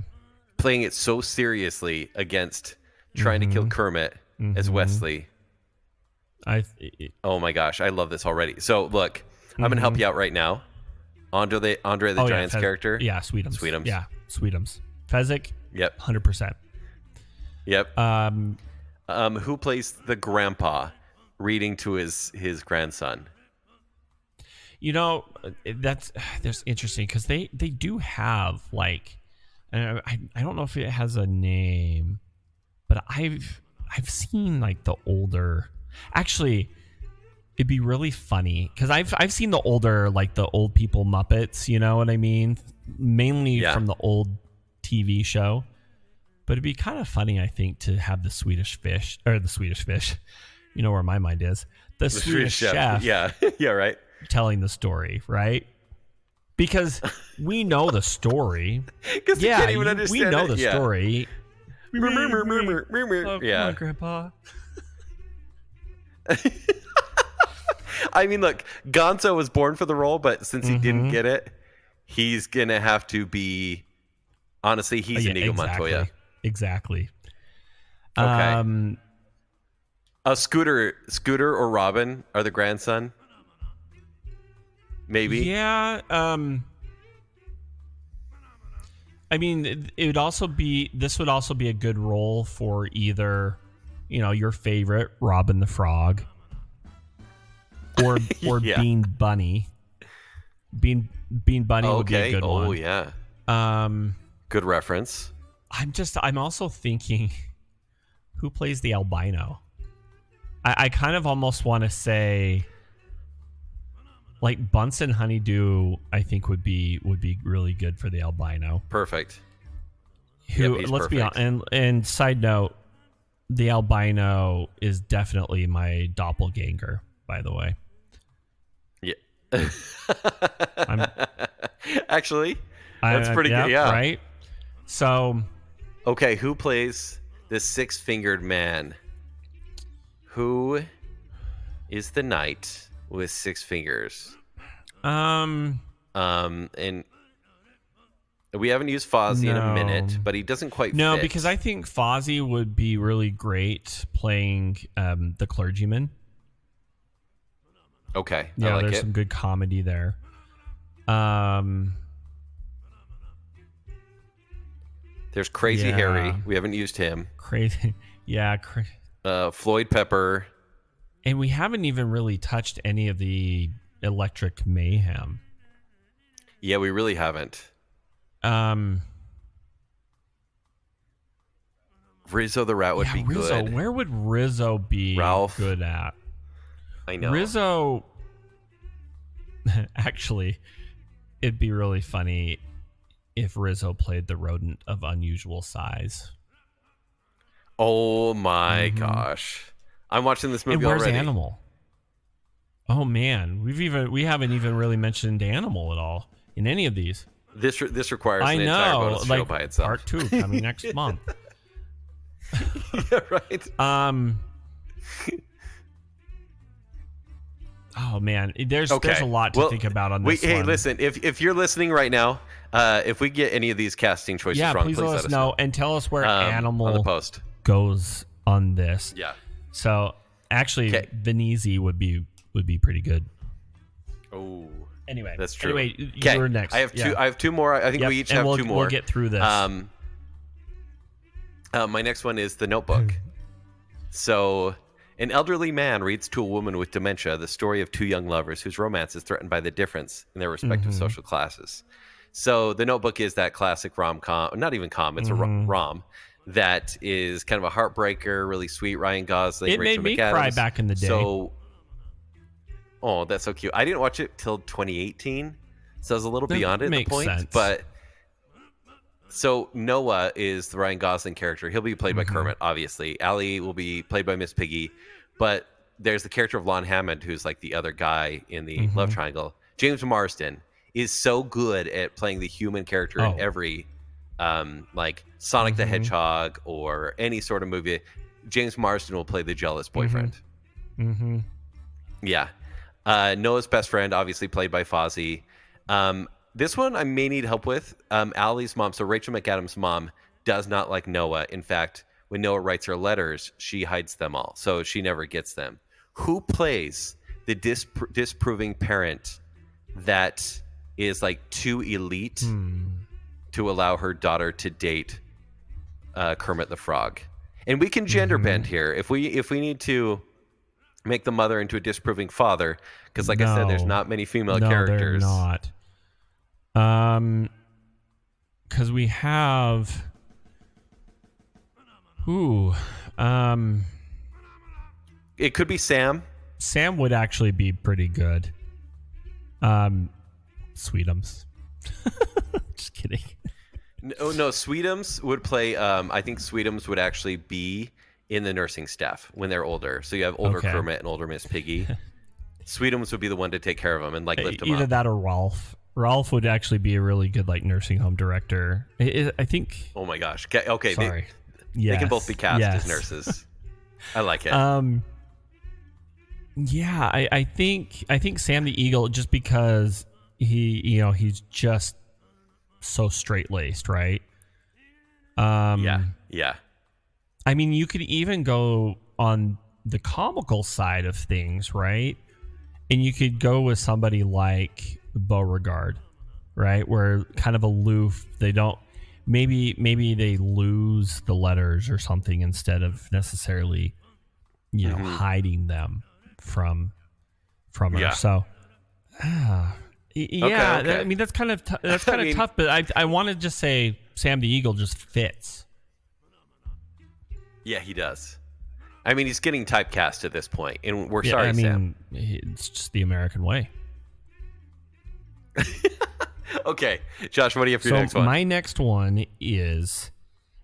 Playing it so seriously against trying to kill Kermit as Wesley. Oh my gosh, I love this already. So look, I'm gonna help you out right now. Andre the Giant's character. Yeah, Sweetums. Yeah, Sweetums. Fezzik. Yep. 100%. Yep. Who plays the grandpa reading to his grandson? You know, that's interesting because they do have like, I don't know if it has a name, but I've seen like the older. Actually, it'd be really funny because I've seen the older, like the old people Muppets. You know what I mean? Mainly from the old TV show. But it'd be kind of funny, I think, to have the Swedish fish. You know where my mind is. The Swedish chef. Yeah. Yeah. Right. Telling the story, right? Because we know the story. Because you can't even understand we know it. the story. Oh, come on, Grandpa. I mean, look, Gonzo was born for the role, but since he didn't get it, he's gonna have to be. Honestly, he's Inigo Montoya. Exactly. Okay. Scooter or Robin are the grandson. Maybe. Yeah. I mean, it would also be. This would also be a good role for either, your favorite Robin the Frog, or Bean Bunny. Bean Bunny would be a good one. Oh yeah. Good reference. I'm also thinking, who plays the albino? I kind of almost want to say, like Bunsen Honeydew. I think would be really good for the albino. Perfect. Who? Yep, Let's perfect. be honest. And side note, the albino is definitely my doppelganger. By the way. Yeah. Actually, that's pretty good. Yeah. Right. So. Okay, who plays the six-fingered man? Who is the knight with 6 fingers? And we haven't used Fozzie in a minute, but he doesn't quite fit. Because I think Fozzie would be really great playing the clergyman. Okay, Yeah, I like there's it. some good comedy there. There's Crazy Yeah. Harry. We haven't used him. Crazy. Yeah. Floyd Pepper. And we haven't even really touched any of the Electric Mayhem. Yeah, we really haven't. Rizzo the Rat would be Rizzo. good. Where would Rizzo be Ralph. good at? I know. Rizzo. Actually, it'd be really funny if Rizzo played the rodent of unusual size. Oh my gosh. I'm watching this movie And where's already. Animal? Oh man, we haven't even really mentioned Animal at all in any of these. This requires I an know, entire bonus show by itself. part 2 coming next month. Yeah, right. Oh man, there's a lot to Well, think about on this Hey, one. listen, if you're listening right now, if we get any of these casting choices wrong, please let us know and tell us where on the Animal post. goes on this. Yeah. So actually, Venezi would be pretty good. Oh, Anyway, that's true. Anyway, 'Kay. you're next. I have two. I have two more. I think we each have two more. We'll get through this. My next one is The Notebook. So, an elderly man reads to a woman with dementia the story of two young lovers whose romance is threatened by the difference in their respective social classes. So, The Notebook is that classic rom-com, not even com, it's a rom, that is kind of a heartbreaker, really sweet. Ryan Gosling, It Rachel made me McAdams. cry back in the day. So, oh, that's so cute. I didn't watch it till 2018, so I was a little That beyond it at the makes point. sense. But so Noah is the Ryan Gosling character. He'll be played by Kermit, obviously. Allie will be played by Miss Piggy. But there's the character of Lon Hammond, who's like the other guy in the love triangle. James Marsden is so good at playing the human character in every, like Sonic the Hedgehog or any sort of movie. James Marsden will play the jealous boyfriend. Yeah. Noah's best friend, obviously played by Fozzie. This one I may need help with. Allie's mom, so Rachel McAdams' mom, does not like Noah. In fact, when Noah writes her letters, she hides them all, so she never gets them. Who plays the disproving parent that is like too elite to allow her daughter to date Kermit the Frog? And we can gender bend here if we need to make the mother into a disproving father, because like I said, there's not many female characters. No, they're not. Because we have It could be Sam. Sam would actually be pretty good. Sweetums. Just kidding. No, Sweetums would play. I think Sweetums would actually be in the nursing staff when they're older. So you have older Kermit and older Miss Piggy. Sweetums would be the one to take care of them and like lift them up. Either that or Rolf. Rolf would actually be a really good like nursing home director. I think. Oh my gosh. Okay. Sorry. They can both be cast as nurses. I like it. Yeah, I think Sam the Eagle, just because he's just so straight laced, right? Yeah. I mean, you could even go on the comical side of things, right? And you could go with somebody like Beauregard, right? Where kind of aloof. They don't. Maybe they lose the letters or something instead of necessarily, hiding them from her. Yeah. So, yeah. Okay. I mean, that's kind of tough. But I want to just say Sam the Eagle just fits. Yeah, he does. I mean, he's getting typecast at this point, and we're sorry, Sam. It's just the American way. Okay, Josh, what do you have for your next one? My next one is,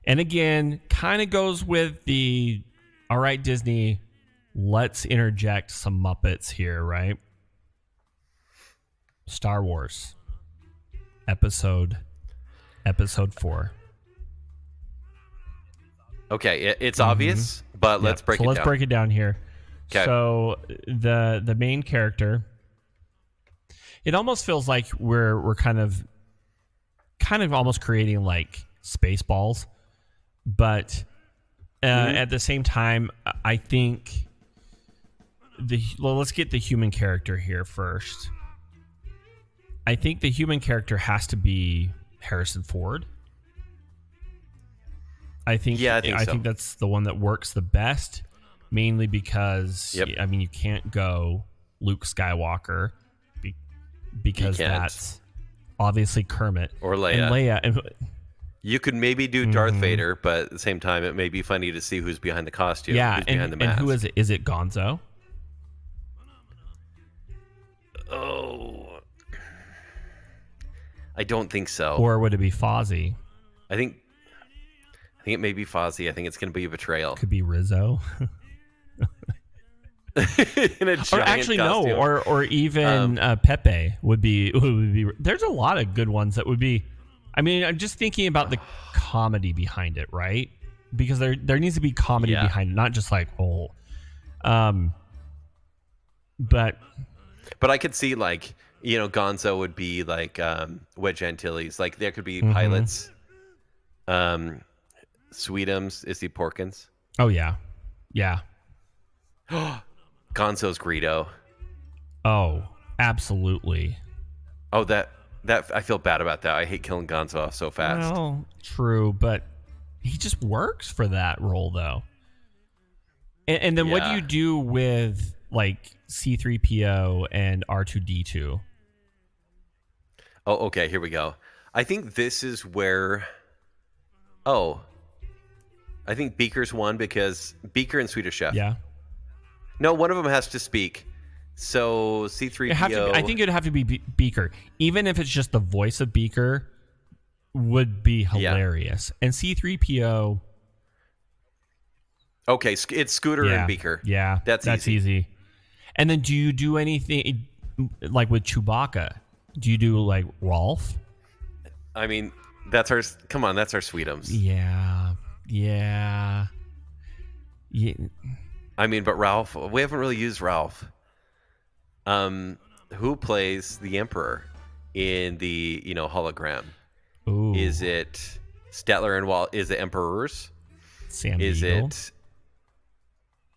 and again, kind of goes with the, all right, Disney, let's interject some Muppets here, right? Star Wars, episode 4. Okay, it's obvious, but let's break it down. Let's break it down here. Okay. So the main character, it almost feels like we're kind of almost creating like Spaceballs, but at the same time, I think let's get the human character here first. I think the human character has to be Harrison Ford. I think that's the one that works the best, mainly because I mean, you can't go Luke Skywalker because that's obviously Kermit or Leia. And Leia. You could maybe do Darth Vader, but at the same time, it may be funny to see who's behind the costume. Yeah, who's behind the mask. And who is it? Is it Gonzo? Oh, I don't think so. Or would it be Fozzie? I think it may be Fozzie. I think it's going to be a betrayal. Could be Rizzo. In a giant costume. No, or even Pepe would be. There's a lot of good ones that would be. I mean, I'm just thinking about the comedy behind it, right? Because there needs to be comedy behind it, not just like but I could see like, you know, Gonzo would be like Wedge Antilles. Like there could be pilots. Sweetums is the Porkins. Oh yeah. Gonzo's Greedo. Oh, absolutely. Oh, that I feel bad about that. I hate killing Gonzo off so fast. Well, true, but he just works for that role though. And then what do you do with like C-3PO and R2-D2? Oh, okay, here we go. I think this is where I think Beaker's one because Beaker and Swedish Chef. Yeah. No, one of them has to speak. So C-3PO. I think it'd have to be Beaker. Even if it's just the voice of Beaker would be hilarious. And C-3PO. Okay, it's Scooter and Beaker. Yeah, that's easy. And then do you do anything like with Chewbacca? Do you do like Rolf? I mean, that's our Sweetums. Yeah. I mean, but Ralph, we haven't really used Ralph. Who plays the Emperor in the, you know, hologram? Ooh. Is it Statler and Walt? Is it Emperors? Sam is the Eagle?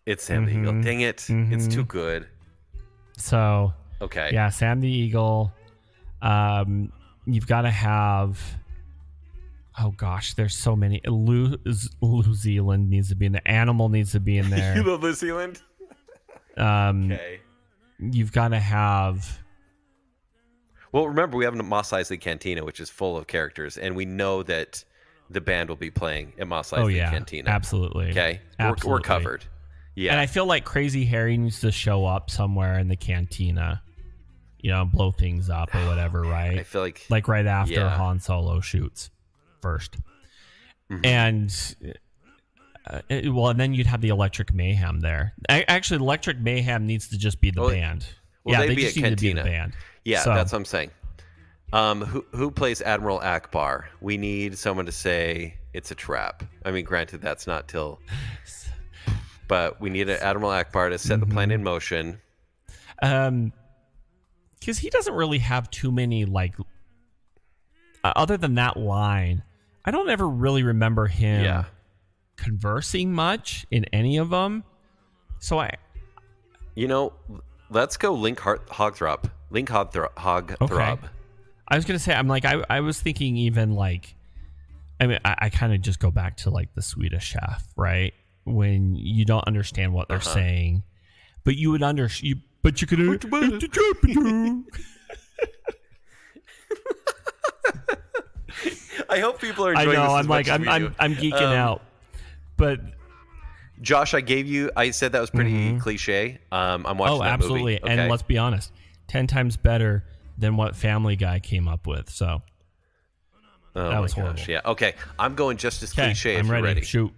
It's Sam the Eagle. Dang it. It's too good. So, okay. Yeah, Sam the Eagle. You've got to have... Oh, gosh, there's so many. New Zealand needs to be in there. Animal needs to be in there. You love New Zealand? Okay. You've got to have... Well, remember, we have a Mos Eisley Cantina, which is full of characters, and we know that the band will be playing at Mos Eisley Cantina. Absolutely. Okay? Absolutely. We're covered. Yeah. And I feel like Crazy Harry needs to show up somewhere in the cantina, you know, blow things up or whatever, right? I feel like right after Han Solo shoots first. And and then you'd have the Electric Mayhem there. Actually, Electric Mayhem needs to just be the band. Well, they be just a need cantina. to be the band. Yeah, So- that's what I'm saying. Who plays Admiral Akbar? We need someone to say it's a trap. I mean, granted, that's not till... But we need an Admiral Akbar to set the plan in motion. Because he doesn't really have too many, like... other than that line, I don't ever really remember him conversing much in any of them. So You know, let's go Link Hogthrob. Link Hogthrob. Okay. I was going to say, I'm like, I was thinking even like... I mean, I kind of just go back to like the Swedish Chef, right? When you don't understand what they're saying, but you would understand. But you could. I hope people are enjoying I know. this. I'm like, I'm geeking out. But Josh, I said that was pretty cliche. I'm watching that absolutely. movie. Okay. And let's be honest, 10 times better than what Family Guy came up with. So that was horrible. Yeah. Okay. I'm going just as cliche. I'm if you're ready. Shoot.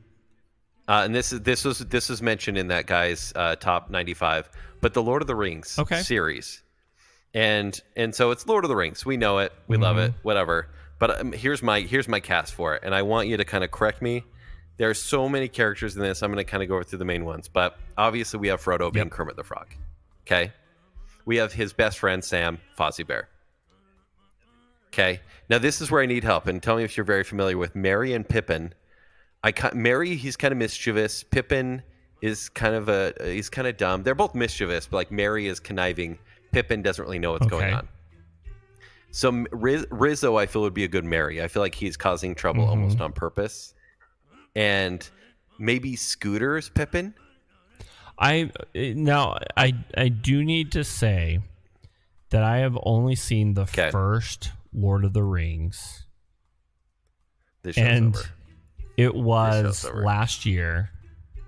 And this was mentioned in that guy's top 95, but the Lord of the Rings series, and so it's Lord of the Rings. We know it, we love it, whatever. But here's my cast for it, and I want you to kind of correct me. There are so many characters in this. I'm going to kind of go through the main ones, but obviously we have Frodo being Kermit the Frog. Okay, we have his best friend Sam, Fozzie Bear. Okay, now this is where I need help, and tell me if you're very familiar with Merry and Pippin. Merry, he's kind of mischievous. Pippin is kind of he's kind of dumb. They're both mischievous, but like Mary is conniving. Pippin doesn't really know what's going on. So Rizzo, I feel, would be a good Mary. I feel like he's causing trouble almost on purpose. And maybe Scooter's Pippin. I do need to say that I have only seen the first Lord of the Rings. This show's over. It was last year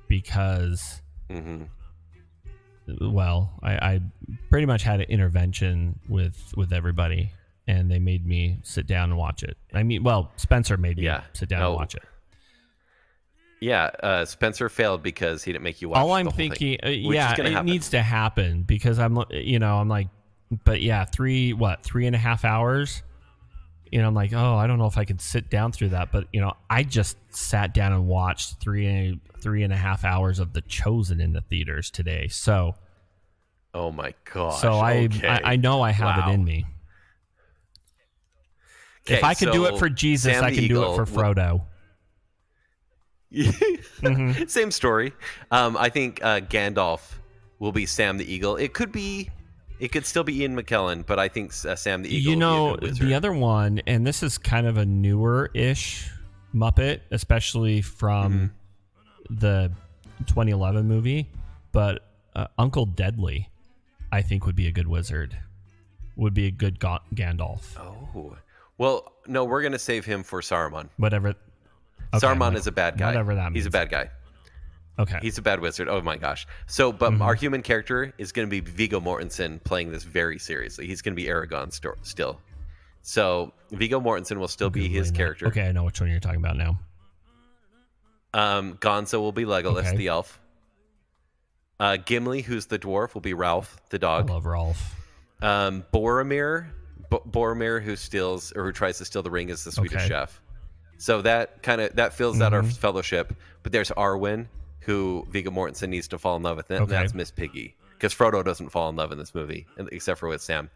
because, well, I pretty much had an intervention with everybody, and they made me sit down and watch it. I mean, well, Spencer made me sit down and watch it. Yeah, Spencer failed because he didn't make you watch. All I'm the whole thinking, thing, it needs to happen because I'm like, but yeah, 3.5 hours. I'm like, oh, I don't know if I could sit down through that, but I just sat down and watched 3.5 hours of The Chosen in the theaters today. So, oh my gosh! So I know I have it in me. If I could do it for Jesus, I can do it for Frodo. Same story. I think Gandalf will be Sam the Eagle. It could still be Ian McKellen, but I think Sam the Eagle. Will be a good wizard. The other one, and this is kind of a newer-ish Muppet, especially from the 2011 movie, but Uncle Deadly, I think, would be a good wizard. Would be a good Gandalf. Oh, well, no, we're gonna save him for Saruman. Whatever. Okay, Saruman is a bad guy. Whatever that means. He's a bad guy. Okay. He's a bad wizard. Oh my gosh. So, but our human character is going to be Viggo Mortensen playing this very seriously. He's going to be Aragorn still. So Viggo Mortensen will still be his character. Okay, I know which one you're talking about now. Gonzo will be Legolas, the elf. Gimli, who's the dwarf, will be Ralph, the dog. I love Ralph. Boromir, who tries to steal the ring, is the Swedish chef. So that fills out our fellowship. But there's Arwen, who Viggo Mortensen needs to fall in love with, and that's Miss Piggy, because Frodo doesn't fall in love in this movie, except for with Sam.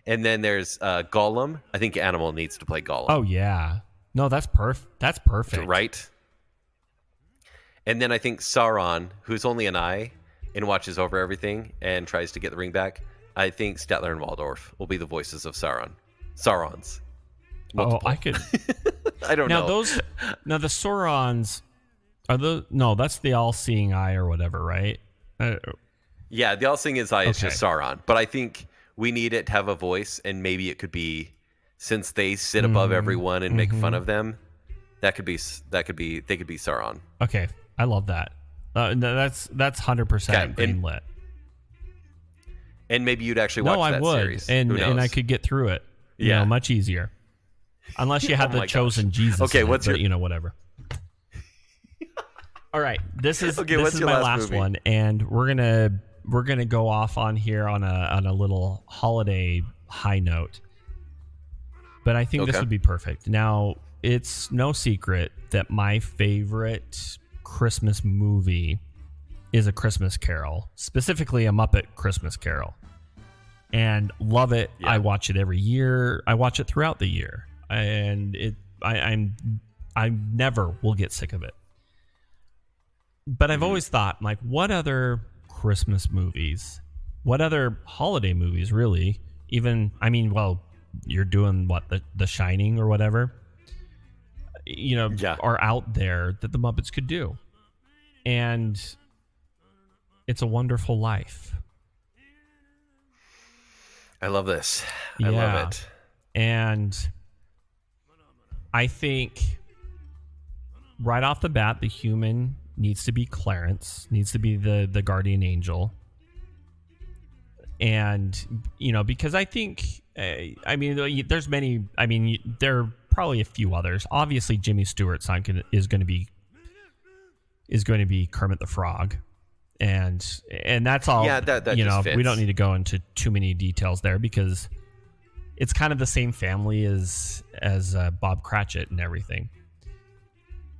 And then there's Gollum. I think Animal needs to play Gollum. Oh yeah, no, that's perfect, right? And then I think Sauron, who's only an eye and watches over everything and tries to get the ring back. I think Statler and Waldorf will be the voices of Saurons. Multiple. Oh, I could. I don't know. Now the Saurons are that's the all-seeing eye or whatever, right? Yeah, the all-seeing eye is just Sauron, but I think we need it to have a voice, and maybe it could be, since they sit above everyone and make fun of them, they could be Sauron. Okay, I love that. That's 100% greenlit. And maybe you'd actually watch that series. And I could get through it. Much easier. Unless you had the chosen Jesus. Okay, what's whatever. All right, this is my last one, and we're gonna go off on here on a little holiday high note. But I think this would be perfect. Now, it's no secret that my favorite Christmas movie is A Christmas Carol, specifically a Muppet Christmas Carol, and love it. Yeah. I watch it every year. I watch it throughout the year, and I never will get sick of it. But I've always thought, like, what other Christmas movies, what other holiday movies, really? Even, I mean, well, you're doing what, the Shining or whatever, are out there that the Muppets could do, and It's a Wonderful Life. I love this. I love it. And I think right off the bat, the human needs to be Clarence, needs to be the guardian angel. And, because I think, there's many, there are probably a few others. Obviously, Jimmy Stewart's son is going to be Kermit the Frog. And that's all. Yeah, that just fits. We don't need to go into too many details there because it's kind of the same family as Bob Cratchit and everything.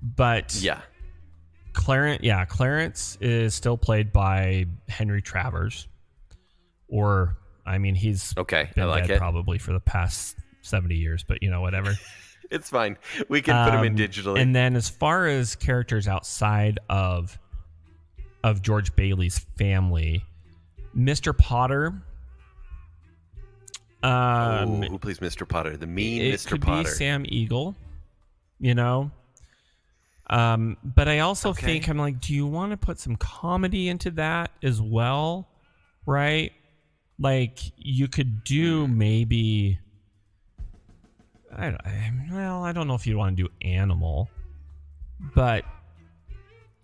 But Clarence is still played by Henry Travers, or he's been dead probably for the past 70 years, but whatever. It's fine. We can put him in digitally. And then as far as characters outside of of George Bailey's family. Mr. Potter. Who plays Mr. Potter? The mean Mr. Could Potter. be Sam Eagle, you know. But I also think, I'm like, do you want to put some comedy into that as well? Right? Like, you could do maybe, I don't know if you want to do Animal, but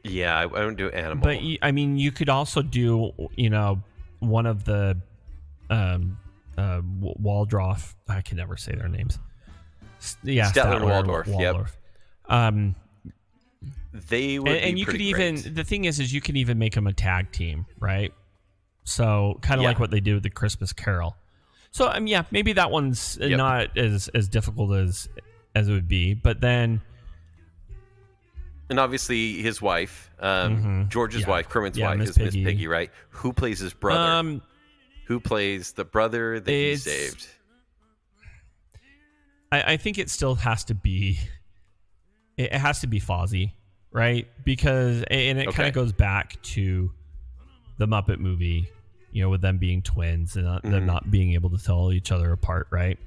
yeah, I don't do Animal. But I mean, you could also do, you know, one of the Waldorf. I can never say their names. Yeah, Statler and Waldorf. Waldorf. Yep. They would and be you could pretty even, great. the thing is you can even make them a tag team, right? So kind of like what they do with the Christmas Carol. So yeah, maybe that one's not as difficult as it would be, but then. And obviously his wife, George's wife, Kermit's wife, Miss is Miss Piggy, right? Who plays his brother? Who plays the brother that he saved? I think it still has to be. It has to be Fozzie, right? Because and it kind of goes back to the Muppet movie, you know, with them being twins and them not being able to tell each other apart, right?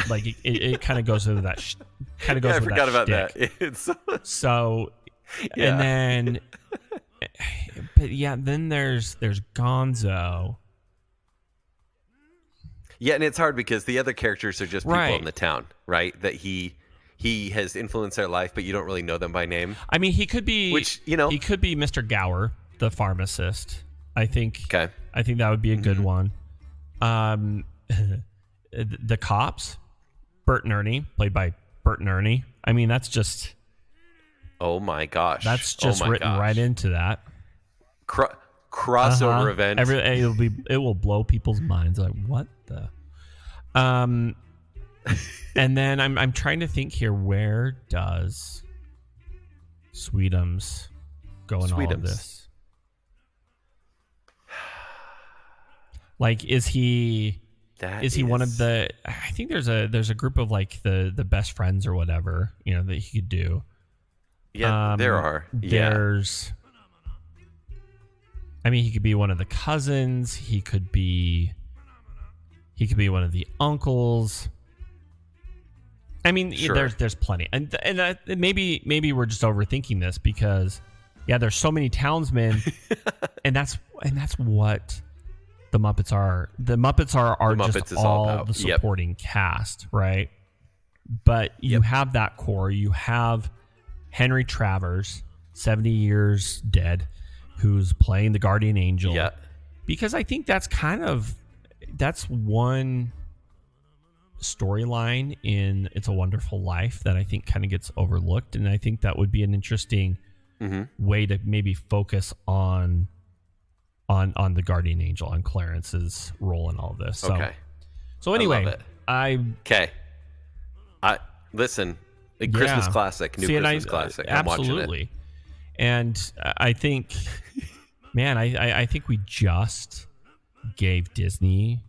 Like it kind of goes into that. Kind of goes. I with forgot that about shtick. that. So, and then, but yeah, then there's Gonzo. Yeah, and it's hard because the other characters are just people in the town, right? That he has influenced their life, but you don't really know them by name. I mean, he could be, he could be Mr. Gower, the pharmacist. I think. Okay. I think that would be a good one. The cops, Bert and Ernie, played by Bert and Ernie. I mean, that's just. Oh my gosh! That's just written right into that. Crossover event. It will blow people's minds. Like, what the? And then I'm trying to think here. Where does Sweetums go in all of this? Like, is he one of the? I think there's a group of like the best friends or whatever, you know, that he could do. Yeah, there are. There's. I mean, he could be one of the cousins. He could be one of the uncles. I mean, there's plenty, and maybe we're just overthinking this because, there's so many townsmen, and that's what the Muppets are. The Muppets are just all the supporting cast, right? But you have that core. You have Henry Travers, 70 years dead, who's playing the guardian angel. Yeah. Because I think that's one storyline in It's a Wonderful Life that I think kind of gets overlooked, and I think that would be an interesting way to maybe focus on the guardian angel, on Clarence's role in all of this. So anyway, listen, a Christmas classic, Christmas classic. I'm absolutely. watching it. And I think, man, I think we just gave Disney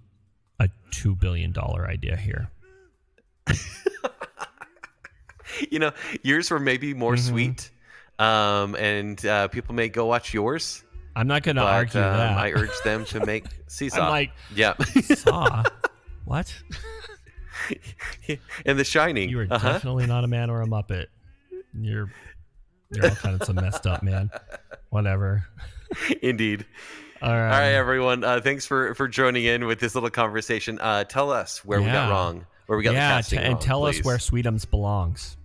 a $2 billion idea here. Yours were maybe more sweet, and people may go watch yours. I'm not going to argue that. I urge them to make Seesaw. I'm like, Saw? What? And The Shining. You are definitely not a man or a Muppet. You're all kinds of messed up, man. Whatever. Indeed. All right. All right, everyone. Thanks for joining in with this little conversation. Tell us where we got wrong, where we got the casting wrong, and tell please. us where Sweetums belongs.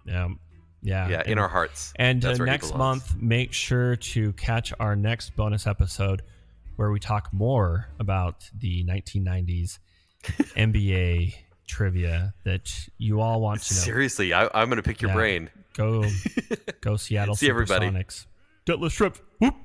Yeah, in our hearts. And next month, make sure to catch our next bonus episode where we talk more about the 1990s NBA trivia that you all want to know. Seriously, I'm going to pick your brain. Go Seattle See everybody. Supersonics. Gutless Shrimp. Whoop.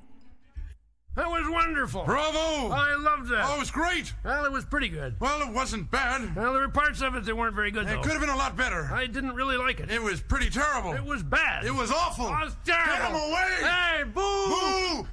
That was wonderful. Bravo! I loved that. Oh, it was great. Well, it was pretty good. Well, it wasn't bad. Well, there were parts of it that weren't very good, though. It could have been a lot better. I didn't really like it. It was pretty terrible. It was bad. It was awful. It was terrible. Get him away! Hey, boo! Boo!